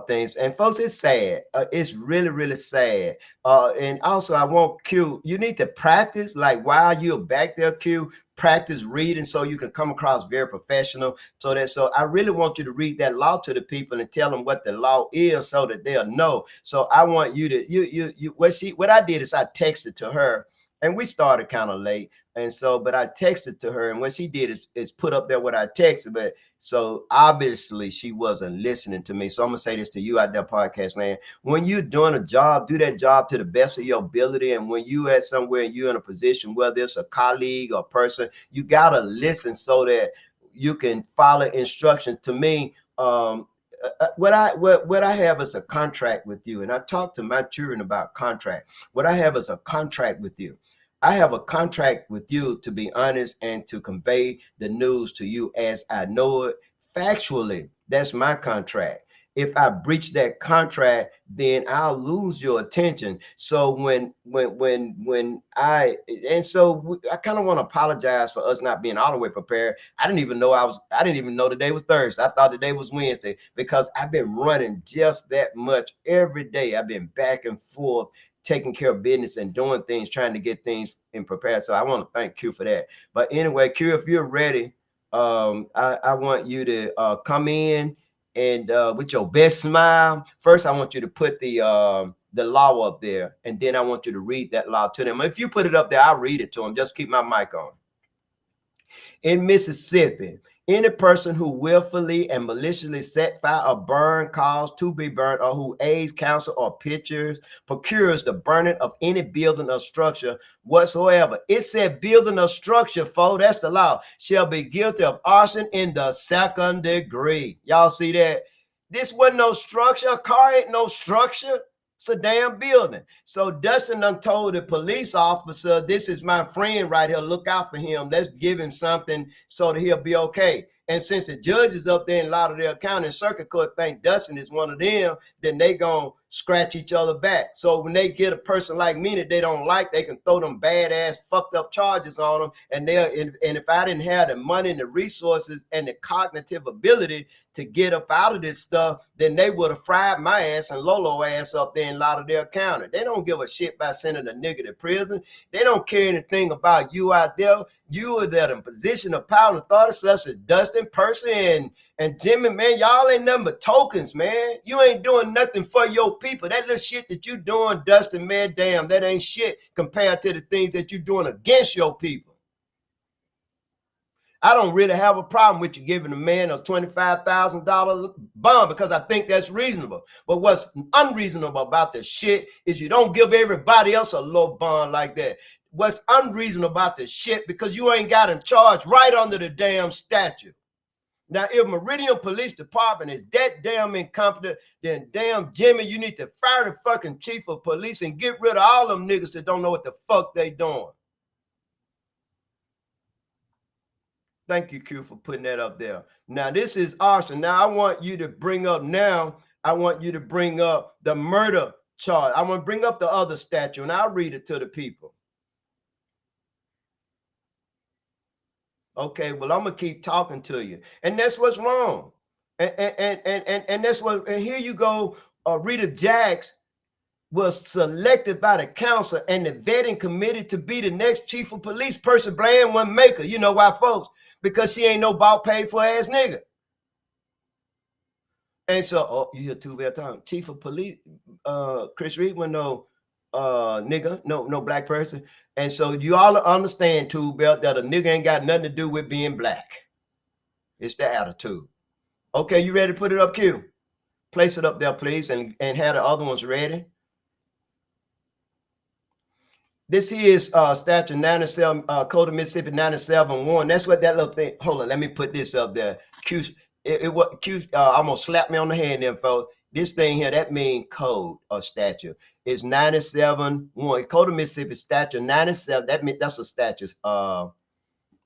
Speaker 1: things. And folks, it's sad. It's really sad. And also, I want Q. You need to practice, like while you're back there, Q. Practice reading so you can come across very professional. So I really want you to read that law to the people and tell them what the law is, so that they'll know. So I want you to what I did is I texted to her, and we started kind of late. And so, but I texted to her, and what she did is put up there what I texted. But so obviously she wasn't listening to me. So I'm gonna say this to you out there, podcast land. When you're doing a job, do that job to the best of your ability. And when you at somewhere and you're in a position, whether it's a colleague or person, you gotta listen so that you can follow instructions. To me, what I have is a contract with you, and I talk to my children about contract. What I have is a contract with you. I have a contract with you to be honest and to convey the news to you as I know it factually. That's my contract. If I breach that contract, then I'll lose your attention. So when I kind of want to apologize for us not being all the way prepared. I didn't even know the day was Thursday. I thought the day was Wednesday because I've been running just that much every day. I've been back and forth taking care of business and doing things, trying to get things in prepared. So I want to thank Q for that. But anyway, Q, if you're ready, I want you to come in and with your best smile. First, I want you to put the law up there, and then I want you to read that law to them. If you put it up there, I'll read it to them. Just keep my mic on. In Mississippi, any person who willfully and maliciously set fire or burn, cause to be burned, or who aids, counsel, or procures the burning of any building or structure whatsoever. It said building or structure, folks, that's the law, shall be guilty of arson in the second degree. Y'all see that? This wasn't no structure. A car ain't no structure. It's a damn building. So Dustin done told the police officer, this is my friend right here. Look out for him. Let's give him something so that he'll be okay. And since the judges up there in Lauderdale County and Circuit Court think Dustin is one of them, then they gonna scratch each other back. So when they get a person like me that they don't like, they can throw them badass fucked up charges on them. And if I didn't have the money and the resources and the cognitive ability to get up out of this stuff, then they would have fried my ass and Lolo ass up there in Lauderdale County. They don't give a shit about sending a nigga to prison. They don't care anything about you out there. You are there in position of power and authority, such as Dustin, Percy, and Jimmy, man. Y'all ain't nothing but tokens, man. You ain't doing nothing for your people. That little shit that you doing, Dustin, man, damn, that ain't shit compared to the things that you doing against your people. I don't really have a problem with you giving a man a $25,000 bond because I think that's reasonable. But what's unreasonable about this shit is you don't give everybody else a low bond like that. What's unreasonable about this shit because you ain't got him charged right under the damn statute. Now, if Meridian Police Department is that damn incompetent, then damn Jimmy, you need to fire the fucking chief of police and get rid of all them niggas that don't know what the fuck they doing. Thank you, Q, for putting that up there. Now, this is arson. Now, I want you to bring up the murder charge. I want to bring up the other statute, and I'll read it to the people. Okay, well, I'm gonna keep talking to you, and that's what's wrong. And that's what. And here you go. Rita Jacks was selected by the council and the vetting committee to be the next chief of police. Percy Bland wouldn't make her. You know why, folks? Because she ain't no bought paid for ass nigga. And so, oh, you hear two bell time. Chief of police, Chris Reed, was no nigga, no black person. And so you all understand, two belt, that a nigga ain't got nothing to do with being black. It's the attitude. Okay, you ready to put it up, Q? Place it up there, please, and have the other ones ready. This here is statute 97, Code of Mississippi 97-1. That's what that little thing. Hold on, let me put this up there. Q, Q almost slapped me on the hand there, folks. This thing here, that means code or statute. It's 97-1. Code of Mississippi statute 97. That's a statute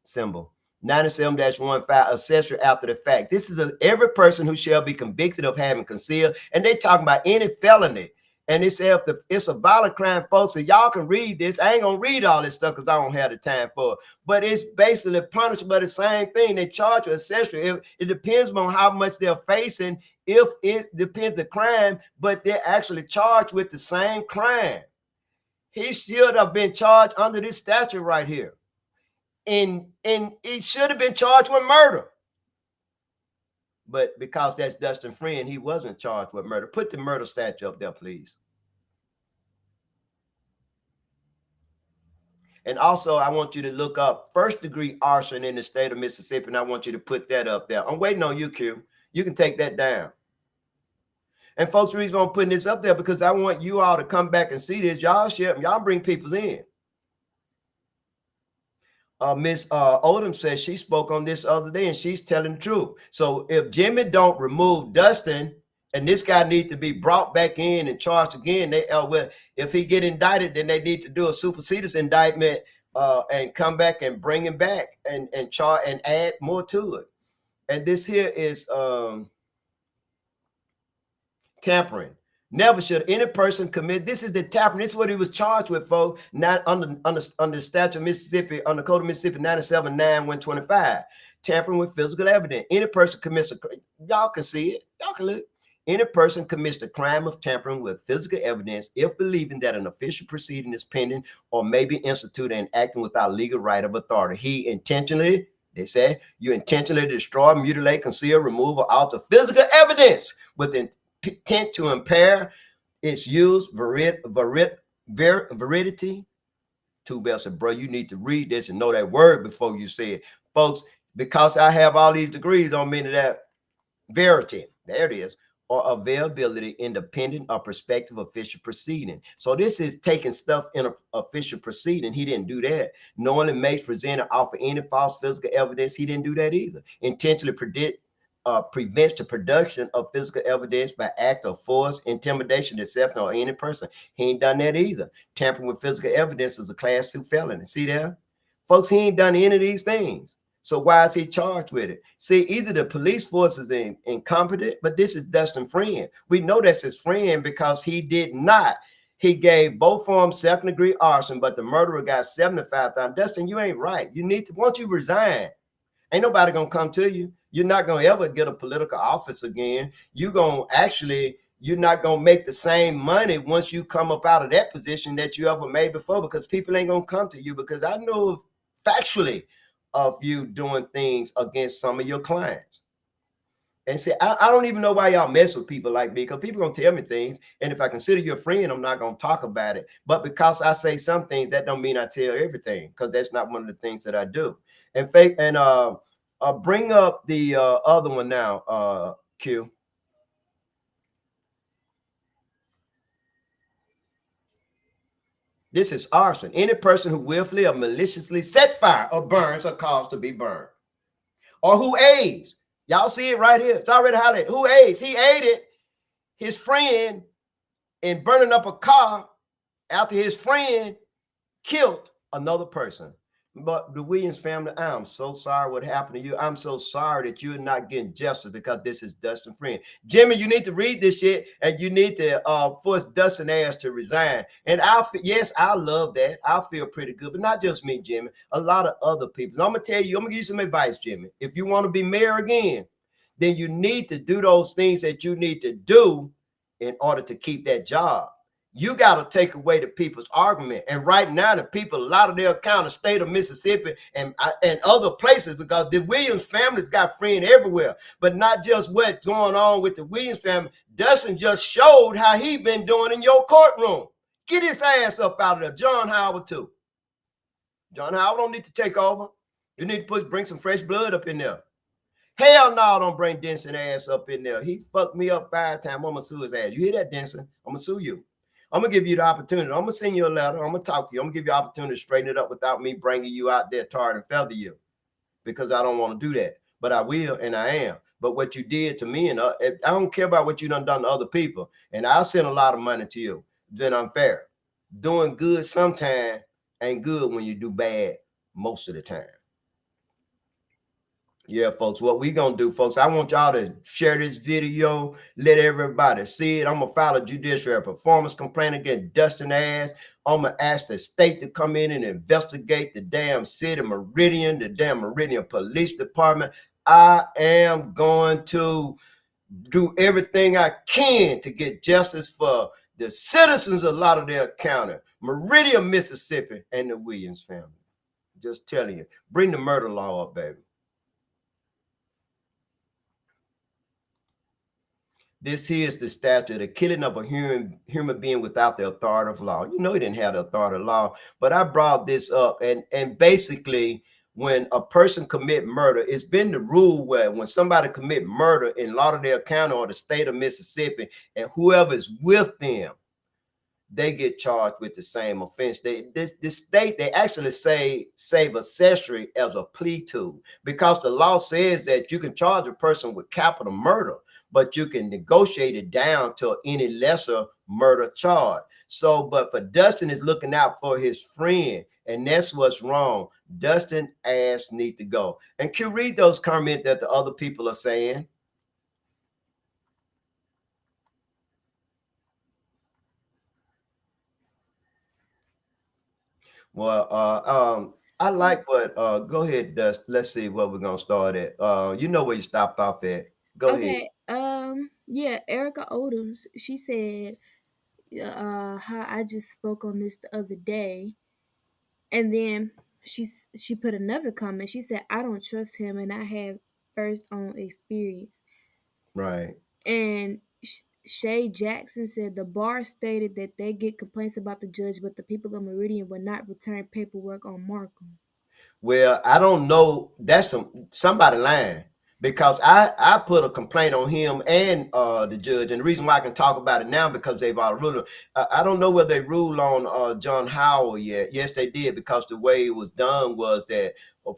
Speaker 1: symbol. 97-15, accessory after the fact. This is every person who shall be convicted of having concealed, and they talking about any felony. And it's it's a violent crime, folks. So y'all can read this. I ain't gonna read all this stuff because I don't have the time for it. But it's basically punished by the same thing. They charge with accessory. It depends on how much they're facing. If it depends the crime, but they're actually charged with the same crime. He should have been charged under this statute right here. And he should have been charged with murder. But because that's Dustin Friend, he wasn't charged with murder. Put the murder statute up there, please. And also, I want you to look up first-degree arson in the state of Mississippi, and I want you to put that up there. I'm waiting on you, Q. You can take that down. And folks, the reason I'm putting this up there because I want you all to come back and see this. Y'all share, y'all bring people in. Miss Odom says she spoke on this other day and she's telling the truth. So if Jimmy don't remove Dustin and this guy needs to be brought back in and charged again, they well, if he get indicted, then they need to do a superseded indictment and come back and bring him back and charge and add more to it. And this here is tampering. Never should any person commit. This is the tampering. This is what he was charged with, folks. Not under statute of Mississippi, under Code of Mississippi 97-9-125. Tampering with physical evidence. Any person commits a, y'all can see it. Y'all can look. Any person commits the crime of tampering with physical evidence if believing that an official proceeding is pending or may be instituted and acting without legal right of authority. He intentionally, they say, you intentionally destroy, mutilate, conceal, remove, or alter physical evidence with intent to impair its use, veridity. Two Bell said, bro, you need to read this and know that word before you say it. Folks, because I have all these degrees don't mean that verity, there it is, or availability independent or prospective official proceeding. So this is taking stuff in an official proceeding. He didn't do that. Knowingly makes, present, or offer any false physical evidence. He didn't do that either. Intentionally prevents the production of physical evidence by act of force, intimidation, deception, or any person. He ain't done that either. Tampering with physical evidence is a class 2 felony. See there? Folks, he ain't done any of these things. So why is he charged with it? See, either the police force is incompetent, but this is Dustin Friend. We know that's his friend because he did not. He gave both forms second-degree arson, but the murderer got $75,000. Dustin, you ain't right. You need to, once you resign, ain't nobody gonna come to you. You're not gonna ever get a political office again. You're not gonna make the same money once you come up out of that position that you ever made before, because people ain't gonna come to you, because I know factually of you doing things against some of your clients. And say, I don't even know why y'all mess with people like me, because people gonna tell me things, and if I consider you a friend, I'm not gonna talk about it. But because I say some things, that don't mean I tell everything, because that's not one of the things that I do. And bring up the other one now, Q. This is arson. Any person who willfully or maliciously set fire or burns or cause to be burned, or who aids. Y'all see it right here. It's already highlighted. Who aids? He aided his friend in burning up a car after his friend killed another person. But the Williams family, I'm so sorry what happened to you. I'm so sorry that you're not getting justice because this is Dustin Friend. Jimmy, you need to read this shit and you need to force Dustin ass to resign. And yes, I love that. I feel pretty good, but not just me, Jimmy. A lot of other people. So I'm gonna tell you, I'm gonna give you some advice, Jimmy. If you want to be mayor again, then you need to do those things that you need to do in order to keep that job. You got to take away the people's argument. And right now, the people, a lot of their account, the state of Mississippi and other places, because the Williams family's got friends everywhere, but not just what's going on with the Williams family. Dustin just showed how he been doing in your courtroom. Get his ass up out of there. John Howard, too. John Howard don't need to take over. You need to bring some fresh blood up in there. Hell no, don't bring Denson ass up in there. He fucked me up 5 times. I'm going to sue his ass. You hear that, Denson? I'm going to sue you. I'm going to give you the opportunity. I'm going to send you a letter. I'm going to talk to you. I'm going to give you an opportunity to straighten it up without me bringing you out there tarred and feather you, because I don't want to do that. But I will, and I am. But what you did to me, and I don't care about what you done to other people. And I'll send a lot of money to you. It's been unfair. Doing good sometimes ain't good when you do bad most of the time. Yeah, folks, what we gonna do, folks, I want y'all to share this video, let everybody see it. I'm gonna file a judicial performance complaint against Dustin ass. I'm gonna ask the state to come in and investigate the damn city Meridian, the damn Meridian Police Department. I am going to do everything I can to get justice for the citizens of Lauderdale County, Meridian, Mississippi, and the Williams family. Just telling you, bring the murder law up, baby. This is the statute, the killing of a human being without the authority of law. You know, he didn't have the authority of law, but I brought this up. And basically, when a person commit murder, it's been the rule where when somebody commit murder in Lauderdale County or the state of Mississippi, and whoever is with them, they get charged with the same offense. This state, they actually save accessory as a plea tool, because the law says that you can charge a person with capital murder, but you can negotiate it down to any lesser murder charge. So, but for Dustin is looking out for his friend, and that's what's wrong. Dustin ass need to go. And can you read those comments that the other people are saying? Well, I like what, go ahead, Dust. Let's see what we're going to start at. You know where you stopped off at. Go ahead.
Speaker 2: Yeah, Erica Odoms, she said, how I just spoke on this the other day. And then she put another comment. She said, I don't trust him and I have first own experience.
Speaker 1: Right.
Speaker 2: And Shay Jackson said the bar stated that they get complaints about the judge, but the people of Meridian will not return paperwork on Markham.
Speaker 1: Well, I don't know. That's somebody lying, because I put a complaint on him and the judge. And the reason why I can talk about it now, because they've already ruled. I don't know whether they ruled on John Howard yet. Yes, they did, because the way it was done was that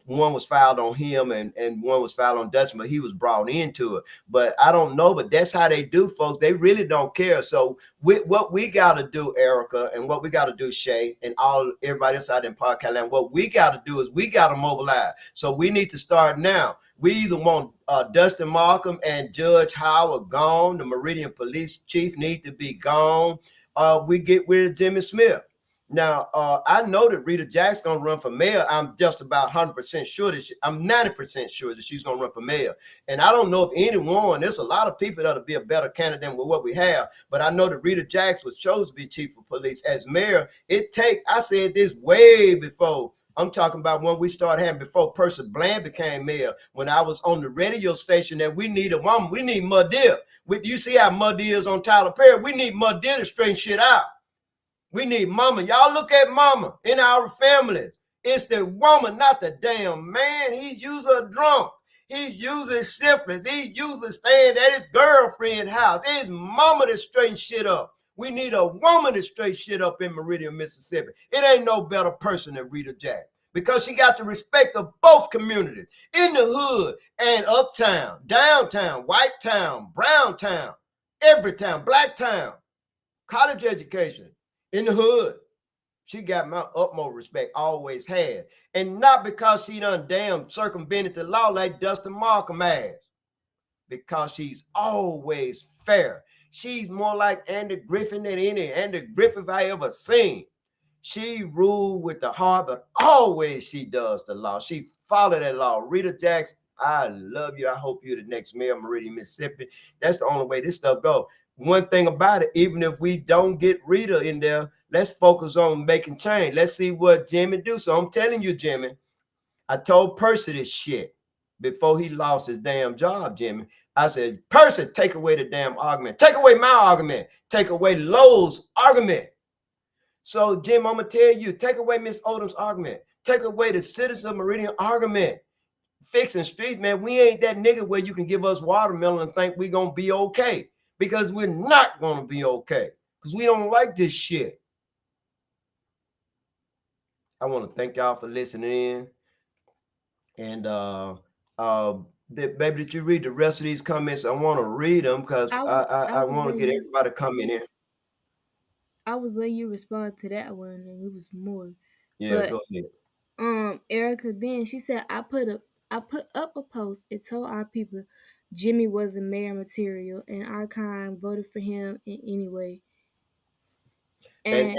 Speaker 1: one was filed on him and one was filed on Dustin, but he was brought into it. But I don't know, but that's how they do, folks. They really don't care. So what we got to do, Erica, and what we got to do, Shay, and everybody else out in podcast land, what we got to do is we got to mobilize. So we need to start now. We either want Dustin Markham and Judge Howard gone. The Meridian Police Chief need to be gone. We get rid of Jimmy Smith. Now, I know that Rita Jackson's going to run for mayor. I'm just about 100% sure that I'm 90% sure that she's going to run for mayor. And I don't know if anyone, there's a lot of people that'll be a better candidate than what we have. But I know that Rita Jackson was chosen to be chief of police as mayor. I said this way before. I'm talking about when we started having, before Percy Bland became mayor, when I was on the radio station, that we need a woman. We need Muddy. You see how Muddy is on Tyler Perry? We need Muddy to straighten shit out. We need mama. Y'all look at mama in our families. It's the woman, not the damn man. He's usually a drunk. He's usually syphilis. He's usually staying at his girlfriend's house. It's mama that straighten shit up. We need a woman to straighten shit up in Meridian, Mississippi. It ain't no better person than Rita Jack, because she got the respect of both communities, in the hood and uptown, downtown, white town, brown town, every town, black town, college education. In the hood. She got my utmost respect, always had. And not because she done damn circumvented the law like Dustin Markham has, because she's always fair. She's more like Andy Griffin than any Andy Griffith I ever seen. She ruled with the heart, but always she does the law. She followed that law. Rita Jackson, I love you. I hope you're the next mayor of Meridian, Mississippi. That's the only way this stuff goes. One thing about it, even if we don't get Rita in there, let's focus on making change. Let's see what Jimmy do. So I'm telling you, Jimmy, I told Percy this shit before he lost his damn job, Jimmy. I said, Percy, take away the damn argument. Take away my argument. Take away Lowe's argument. So, Jim, I'm going to tell you, take away Miss Odom's argument. Take away the Citizens of Meridian argument. Fixing streets, man, we ain't that nigga where you can give us watermelon and think we're going to be okay. Because we're not going to be okay. Because we don't like this shit. I want to thank y'all for listening in. And baby, did you read the rest of these comments? I want to read them because I want to get everybody coming in.
Speaker 2: I was letting you respond to that one, and it was more.
Speaker 1: Yeah, but, go ahead.
Speaker 2: Erica, then she said, I put up a post and told our people Jimmy wasn't mayor material, and our kind voted for him in any way.
Speaker 1: And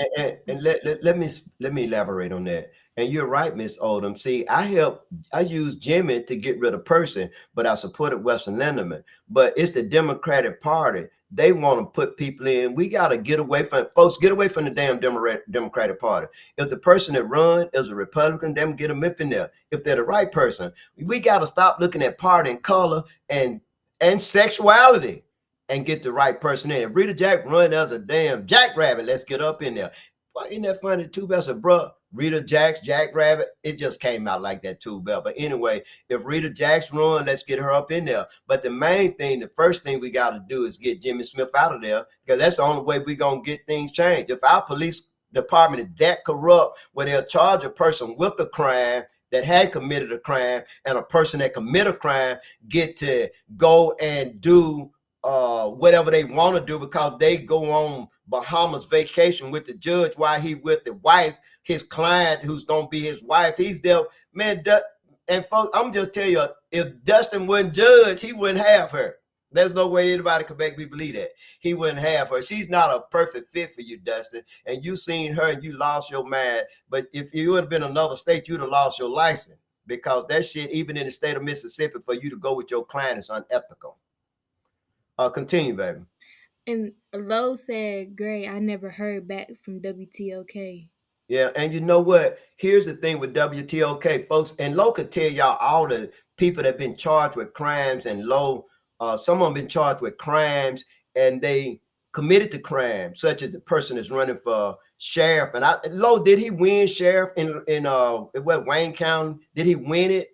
Speaker 1: let me elaborate on that. And you're right, Miss Odom. See, I used Jimmy to get rid of Person, but I supported Western Lindeman. But it's the Democratic Party. They want to put people in. We got to get away from the damn Democratic Party. If the person that run is a Republican, them get them up in there. If they're the right person, we got to stop looking at party and color and sexuality and get the right person in. If Rita Jack run as a damn jackrabbit, let's get up in there. Well, isn't that funny too? I said, bro, Rita Jack's jackrabbit, it just came out like that too, Bell. But anyway, if Rita Jack's run, let's get her up in there. But the main thing, the first thing we got to do is get Jimmy Smith out of there, because that's the only way we're going to get things changed. If our police department is that corrupt where they'll charge a person with a crime that had committed a crime, and a person that committed a crime get to go and do whatever they want to do because they go on Bahamas vacation with the judge while he with the wife, his client who's gonna be his wife. He's there, man. And folks, I'm just telling you, if Dustin wasn't judge, he wouldn't have her. There's no way anybody could make me believe that. He wouldn't have her. She's not a perfect fit for you, Dustin. And you seen her and you lost your mind. But if you would have been another state, you'd have lost your license, because that shit, even in the state of Mississippi, for you to go with your client is unethical. Continue, baby.
Speaker 2: And Lowe said, great, I never heard back from WTOK.
Speaker 1: Yeah, and you know what? Here's the thing with WTOK, folks, and Lowe could tell y'all all the people that have been charged with crimes, and Lowe, some of them been charged with crimes, and they committed to crimes, such as the person that's running for sheriff. And Lowe, did he win sheriff in Wayne County? Did he win it?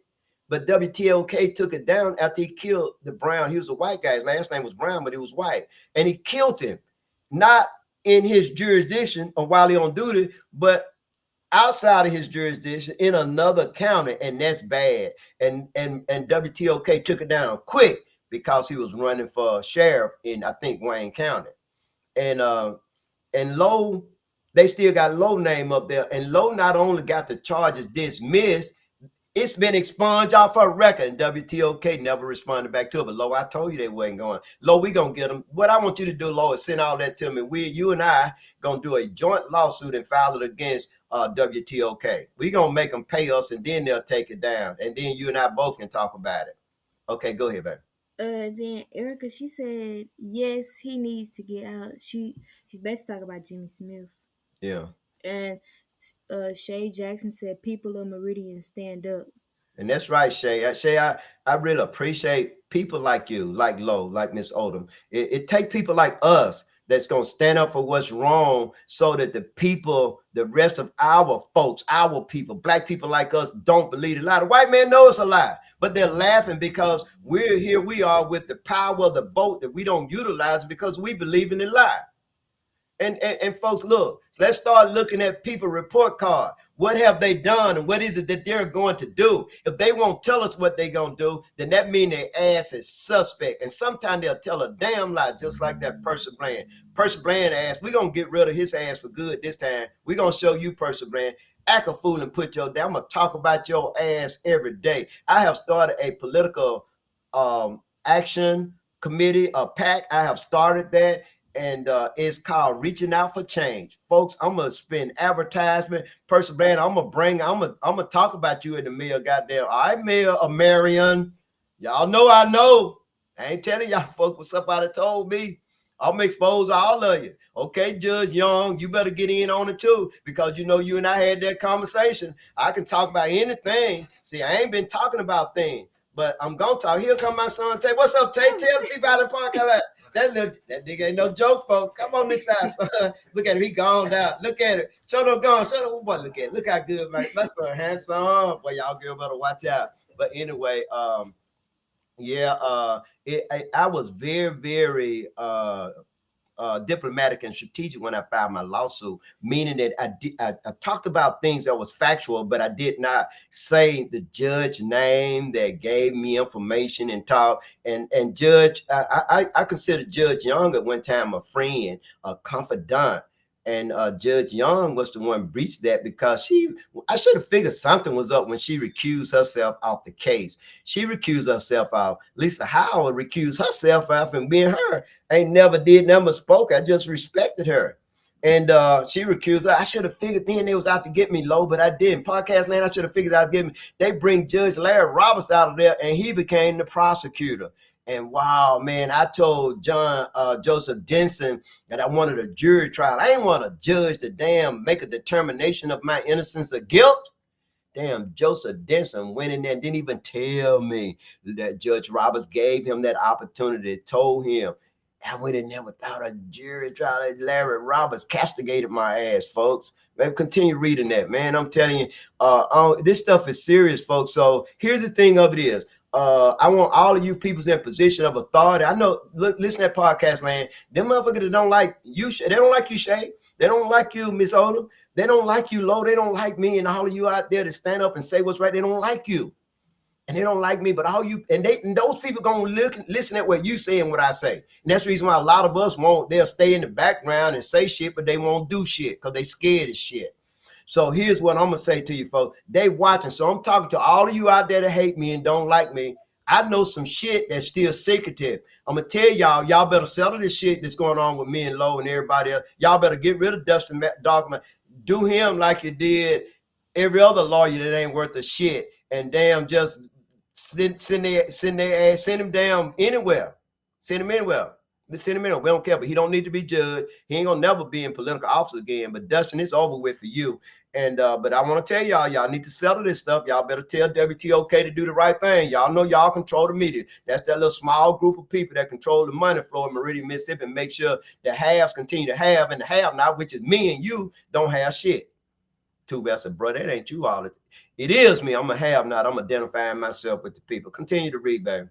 Speaker 1: But WTOK took it down after he killed the Brown. He was a white guy. His last name was Brown, but he was white. And he killed him, not in his jurisdiction or while he on duty, but outside of his jurisdiction in another county. And that's bad. And WTOK took it down quick because he was running for sheriff in, I think, Wayne County. And Lowe, they still got Lowe name up there. And Lowe not only got the charges dismissed, it's been expunged off her record, and WTOK never responded back to it. But Lowe, I told you they wasn't going. Lowe, we gonna get them. What I want you to do, Lowe, is send all that to me. You and I gonna do a joint lawsuit and file it against WTOK. We gonna make them pay us, and then they'll take it down, and then you and I both can talk about it. Okay, go ahead, baby.
Speaker 2: Then Erica, she said, yes, he needs to get out. She's basically talking about Jimmy Smith.
Speaker 1: Yeah.
Speaker 2: And Shay Jackson said, people of Meridian, stand up.
Speaker 1: And that's right, Shay. Shay, I really appreciate people like you, like Lowe, like Miss Odom. It takes people like us that's going to stand up for what's wrong, so that the people, the rest of our folks, our people, black people like us, don't believe the lie. The white man knows it's a lie, but they're laughing because we're here. We are with the power of the vote that we don't utilize because we believe in the lie. And folks, look, let's start looking at people report card. What have they done, and what is it that they're going to do? If they won't tell us what they're going to do, then that means their ass is suspect. And sometimes they'll tell a damn lie, just like that Percy Bland. Percy Bland ass, we're going to get rid of his ass for good this time. We're going to show you, Percy Bland. Act a fool and put your down. I'm going to talk about your ass every day. I have started a political action committee, a PAC. I have started that, and it's called Reaching Out for Change. Folks, I'm gonna spend advertisement, Perseverance. I'm gonna talk about you in the mail, goddamn. All right, Mayor of Marion. Y'all know I know. I ain't telling y'all folks what somebody told me. I'm gonna expose all of you. Okay, Judge Young, you better get in on it too, because you know you and I had that conversation. I can talk about anything. See, I ain't been talking about things, but I'm gonna talk. Here come my son Tay. What's up, Tay? Tell the people out in the park how that nigga ain't no joke, folks. Come on this side, son. Look at him. He gone out. Look at it. Show them gone. Show them what. Look at it. Look how good, man. My son handsome. Boy, y'all girl better watch out. But anyway, yeah, I was very, very diplomatic and strategic when I filed my lawsuit, meaning that I talked about things that was factual, but I did not say the judge name that gave me information and talk. And Judge, I consider Judge Young at one time a friend, a confidant. And Judge Young was the one breached that because I should have figured something was up when she recused herself off the case. She recused herself out. Lisa Howard recused herself out from being her. Ain't never did, never spoke. I just respected her. And she recused her. I should have figured then they was out to get me low, but I didn't. Podcast land, I should have figured out to get me. They bring Judge Larry Roberts out of there, and he became the prosecutor. And wow, man, I told John Joseph Denson that I wanted a jury trial. I didn't want to judge the damn, make a determination of my innocence or guilt. Damn, Joseph Denson went in there and didn't even tell me that Judge Roberts gave him that opportunity, told him. I went in there without a jury trial. Larry Roberts castigated my ass, folks. Maybe continue reading that, man. I'm telling you, this stuff is serious, folks. So here's the thing of it is, I want all of you people in position of authority. I know, look, listen to that podcast, man. Them motherfuckers that don't like you, they don't like you, Shay. They don't like you, Miss Odom. They don't like you, Lo. They don't like me, and all of you out there to stand up and say what's right. They don't like you, and they don't like me. But all you and those people gonna listen at what you say and what I say. And that's the reason why a lot of us won't. They'll stay in the background and say shit, but they won't do shit because they scared of shit. So here's what I'm gonna say to you, folks. They watching. So I'm talking to all of you out there that hate me and don't like me. I know some shit that's still secretive. I'm gonna tell y'all better settle this shit that's going on with me and Lo and everybody else. Y'all better get rid of Dustin Dogman. Do him like you did every other lawyer that ain't worth a shit, and damn, just send their ass, send him down anywhere. Send him anywhere. Send him anywhere. We don't care, but he don't need to be judged. He ain't gonna never be in political office again. But Dustin, it's over with for you. And but I want to tell y'all need to settle this stuff. Y'all better tell WTOK to do the right thing. Y'all know y'all control the media. That's that little small group of people that control the money flow in Meridian, Mississippi, and make sure the haves continue to have, and the have not, which is me and you, don't have shit. Too bad. I said, bro, that ain't you all. It is me. I'm a have not. I'm identifying myself with the people. Continue to read, baby.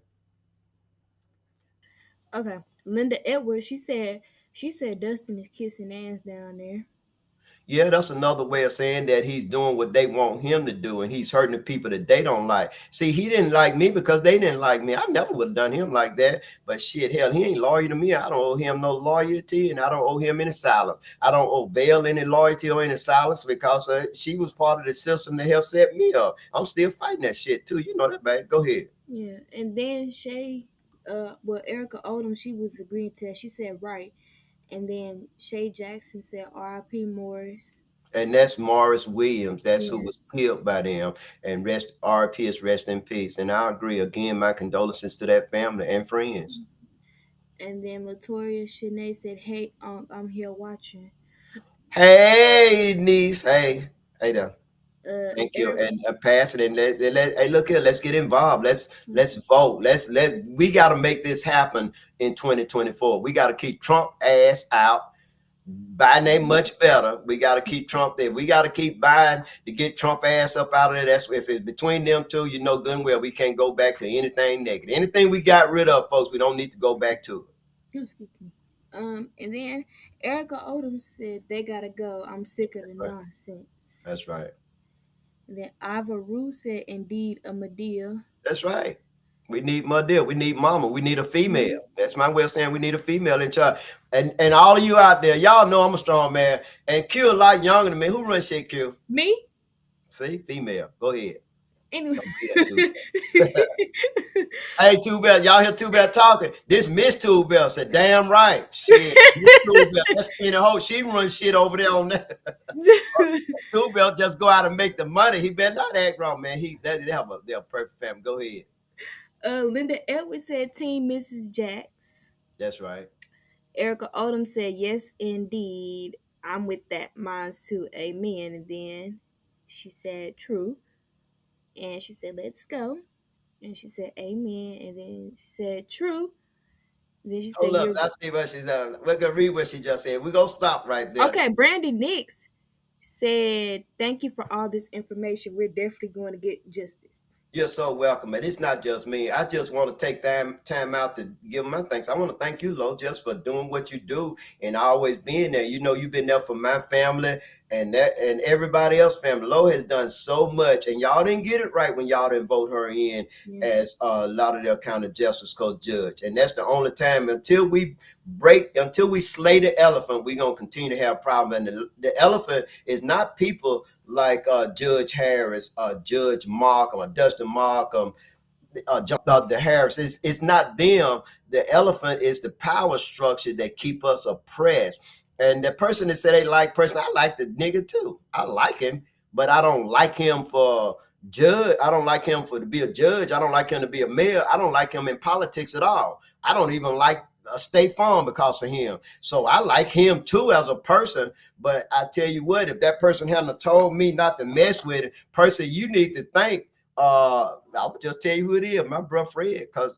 Speaker 2: Okay, Linda Edwards. She said Dustin is kissing ass down there.
Speaker 1: Yeah, that's another way of saying that he's doing what they want him to do, and he's hurting the people that they don't like. See, he didn't like me because they didn't like me. I never would have done him like that. But shit, hell, he ain't loyal to me. I don't owe him no loyalty, and I don't owe him any silence. I don't owe Vail any loyalty or any silence because she was part of the system that helped set me up. I'm still fighting that shit too. You know that, babe. Go ahead.
Speaker 2: Yeah, and then Erica Odom, she was agreeing to that. She said right, and then Shay Jackson said R.I.P. Morris.
Speaker 1: And that's Morris Williams. That's who
Speaker 2: Yeah,
Speaker 1: was killed by them. And rest RP is rest in peace. And I agree. Again, my condolences to that family and friends.
Speaker 2: and then Latoya Shanae said, "Hey, I'm here watching."
Speaker 1: Hey, niece. Hey there. Thank you.
Speaker 2: Eric.
Speaker 1: And pass it and hey, look here, let's get involved. Let's vote. We gotta make this happen in 2024. We gotta keep Trump ass out. Biden ain't much better. We got to keep Trump there. We got to keep Biden to get Trump ass up out of there. That's if it's between them two, you know good and well, we can't go back to anything negative. Anything we got rid of, folks, we don't need to go back to
Speaker 2: Oh, excuse me. And then Erica Odom said they gotta go. I'm sick of the
Speaker 1: it.
Speaker 2: nonsense.
Speaker 1: That's right.
Speaker 2: And then Avaru said, indeed, a Medea.
Speaker 1: That's right. We need Madea. We need mama. We need a female.
Speaker 2: Mhm.
Speaker 1: That's my way of saying we need a female in charge. And all of you out there, y'all know I'm a strong man. And Q a lot younger than me. Who runs shit, Q?
Speaker 2: Me?
Speaker 1: See? Female. Go ahead.
Speaker 2: Anyway.
Speaker 1: Don't be that too. Hey, Two Bell, y'all hear Two Bell talking? This Miss Two Bell said, damn right. Shit. Miss Two Bell, that's in the whole. She runs shit over there on that. Two Bell just go out and make the money. He better not act wrong, man. They have a perfect family. Go ahead.
Speaker 2: Linda Edwards said, Team Mrs. Jax.
Speaker 1: That's right.
Speaker 2: Erica Odom said, yes, indeed. I'm with that. Mine too. Amen. And then she said, true. And she said, let's go. And she said, amen. And then she said, true. And then she said,
Speaker 1: Hold up. Let's see what she said. We're going to read what she just said. We're going to stop right there.
Speaker 2: Okay, Brandy Nix said, thank you for all this information. We're definitely going to get justice.
Speaker 1: You're so welcome. And it's not just me. I just want to take time out to give my thanks. I want to thank you, Lo, just for doing what you do and always being there. You know, you've been there for my family and everybody else's family. Lo has done so much, and y'all didn't get it right when y'all didn't vote her in as Lauderdale County Justice Court judge. And that's the only time until we slay the elephant, we're going to continue to have problems. And the elephant is not people like Judge Harris, Judge Markham, or Dustin Markham, the Harris. It's not them. The elephant is the power structure that keep us oppressed. And the person that said they like person, I like the nigga too. I like him, but I don't like him for judge. I don't like him to be a judge. I don't like him to be a mayor. I don't like him in politics at all. I don't even like State Farm because of him. So I like him too as a person. But I tell you what, if that person hadn't told me not to mess with it, person, you need to think. I would just tell you who it is, my bro Fred, because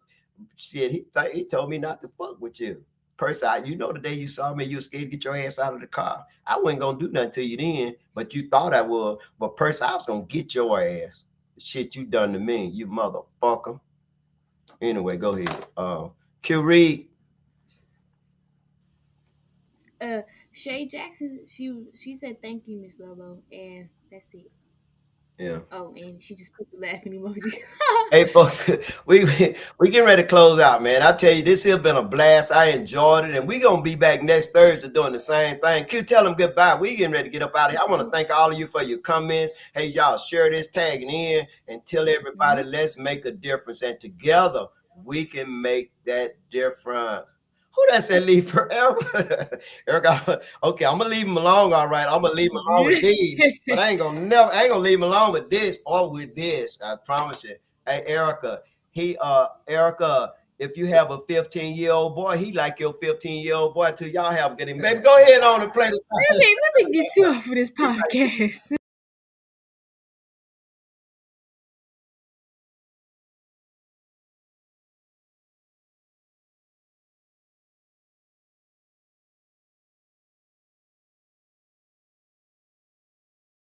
Speaker 1: shit, he told me not to fuck with you. Person, you know, the day you saw me, you were scared to get your ass out of the car. I wasn't gonna do nothing to you then, but you thought I would. But person, I was gonna get your ass. The shit you done to me, you motherfucker. Anyway, go ahead. Q Reed.
Speaker 2: Shay Jackson, she said thank you, Miss Lolo, and that's it.
Speaker 1: Yeah.
Speaker 2: Oh, and she just put the laughing emoji.
Speaker 1: Hey folks, we getting ready to close out, man. I tell you, this has been a blast. I enjoyed it, and we gonna be back next Thursday doing the same thing. Q, tell them goodbye. We getting ready to get up out of here. I want to thank all of you for your comments. Hey, y'all, share this, tagging in, and tell everybody, let's make a difference, and together we can make that difference. Who that said leave forever? Erica, okay, I'm gonna leave him alone. All right, I'm gonna leave him alone with these, but I ain't gonna leave him alone with this or with this. I promise you. Hey, Erica, Erica, if you have a 15-year-old boy, he like your 15-year-old boy too. Y'all have a good evening. Baby, go ahead on and play the
Speaker 2: Let me get you off of this podcast.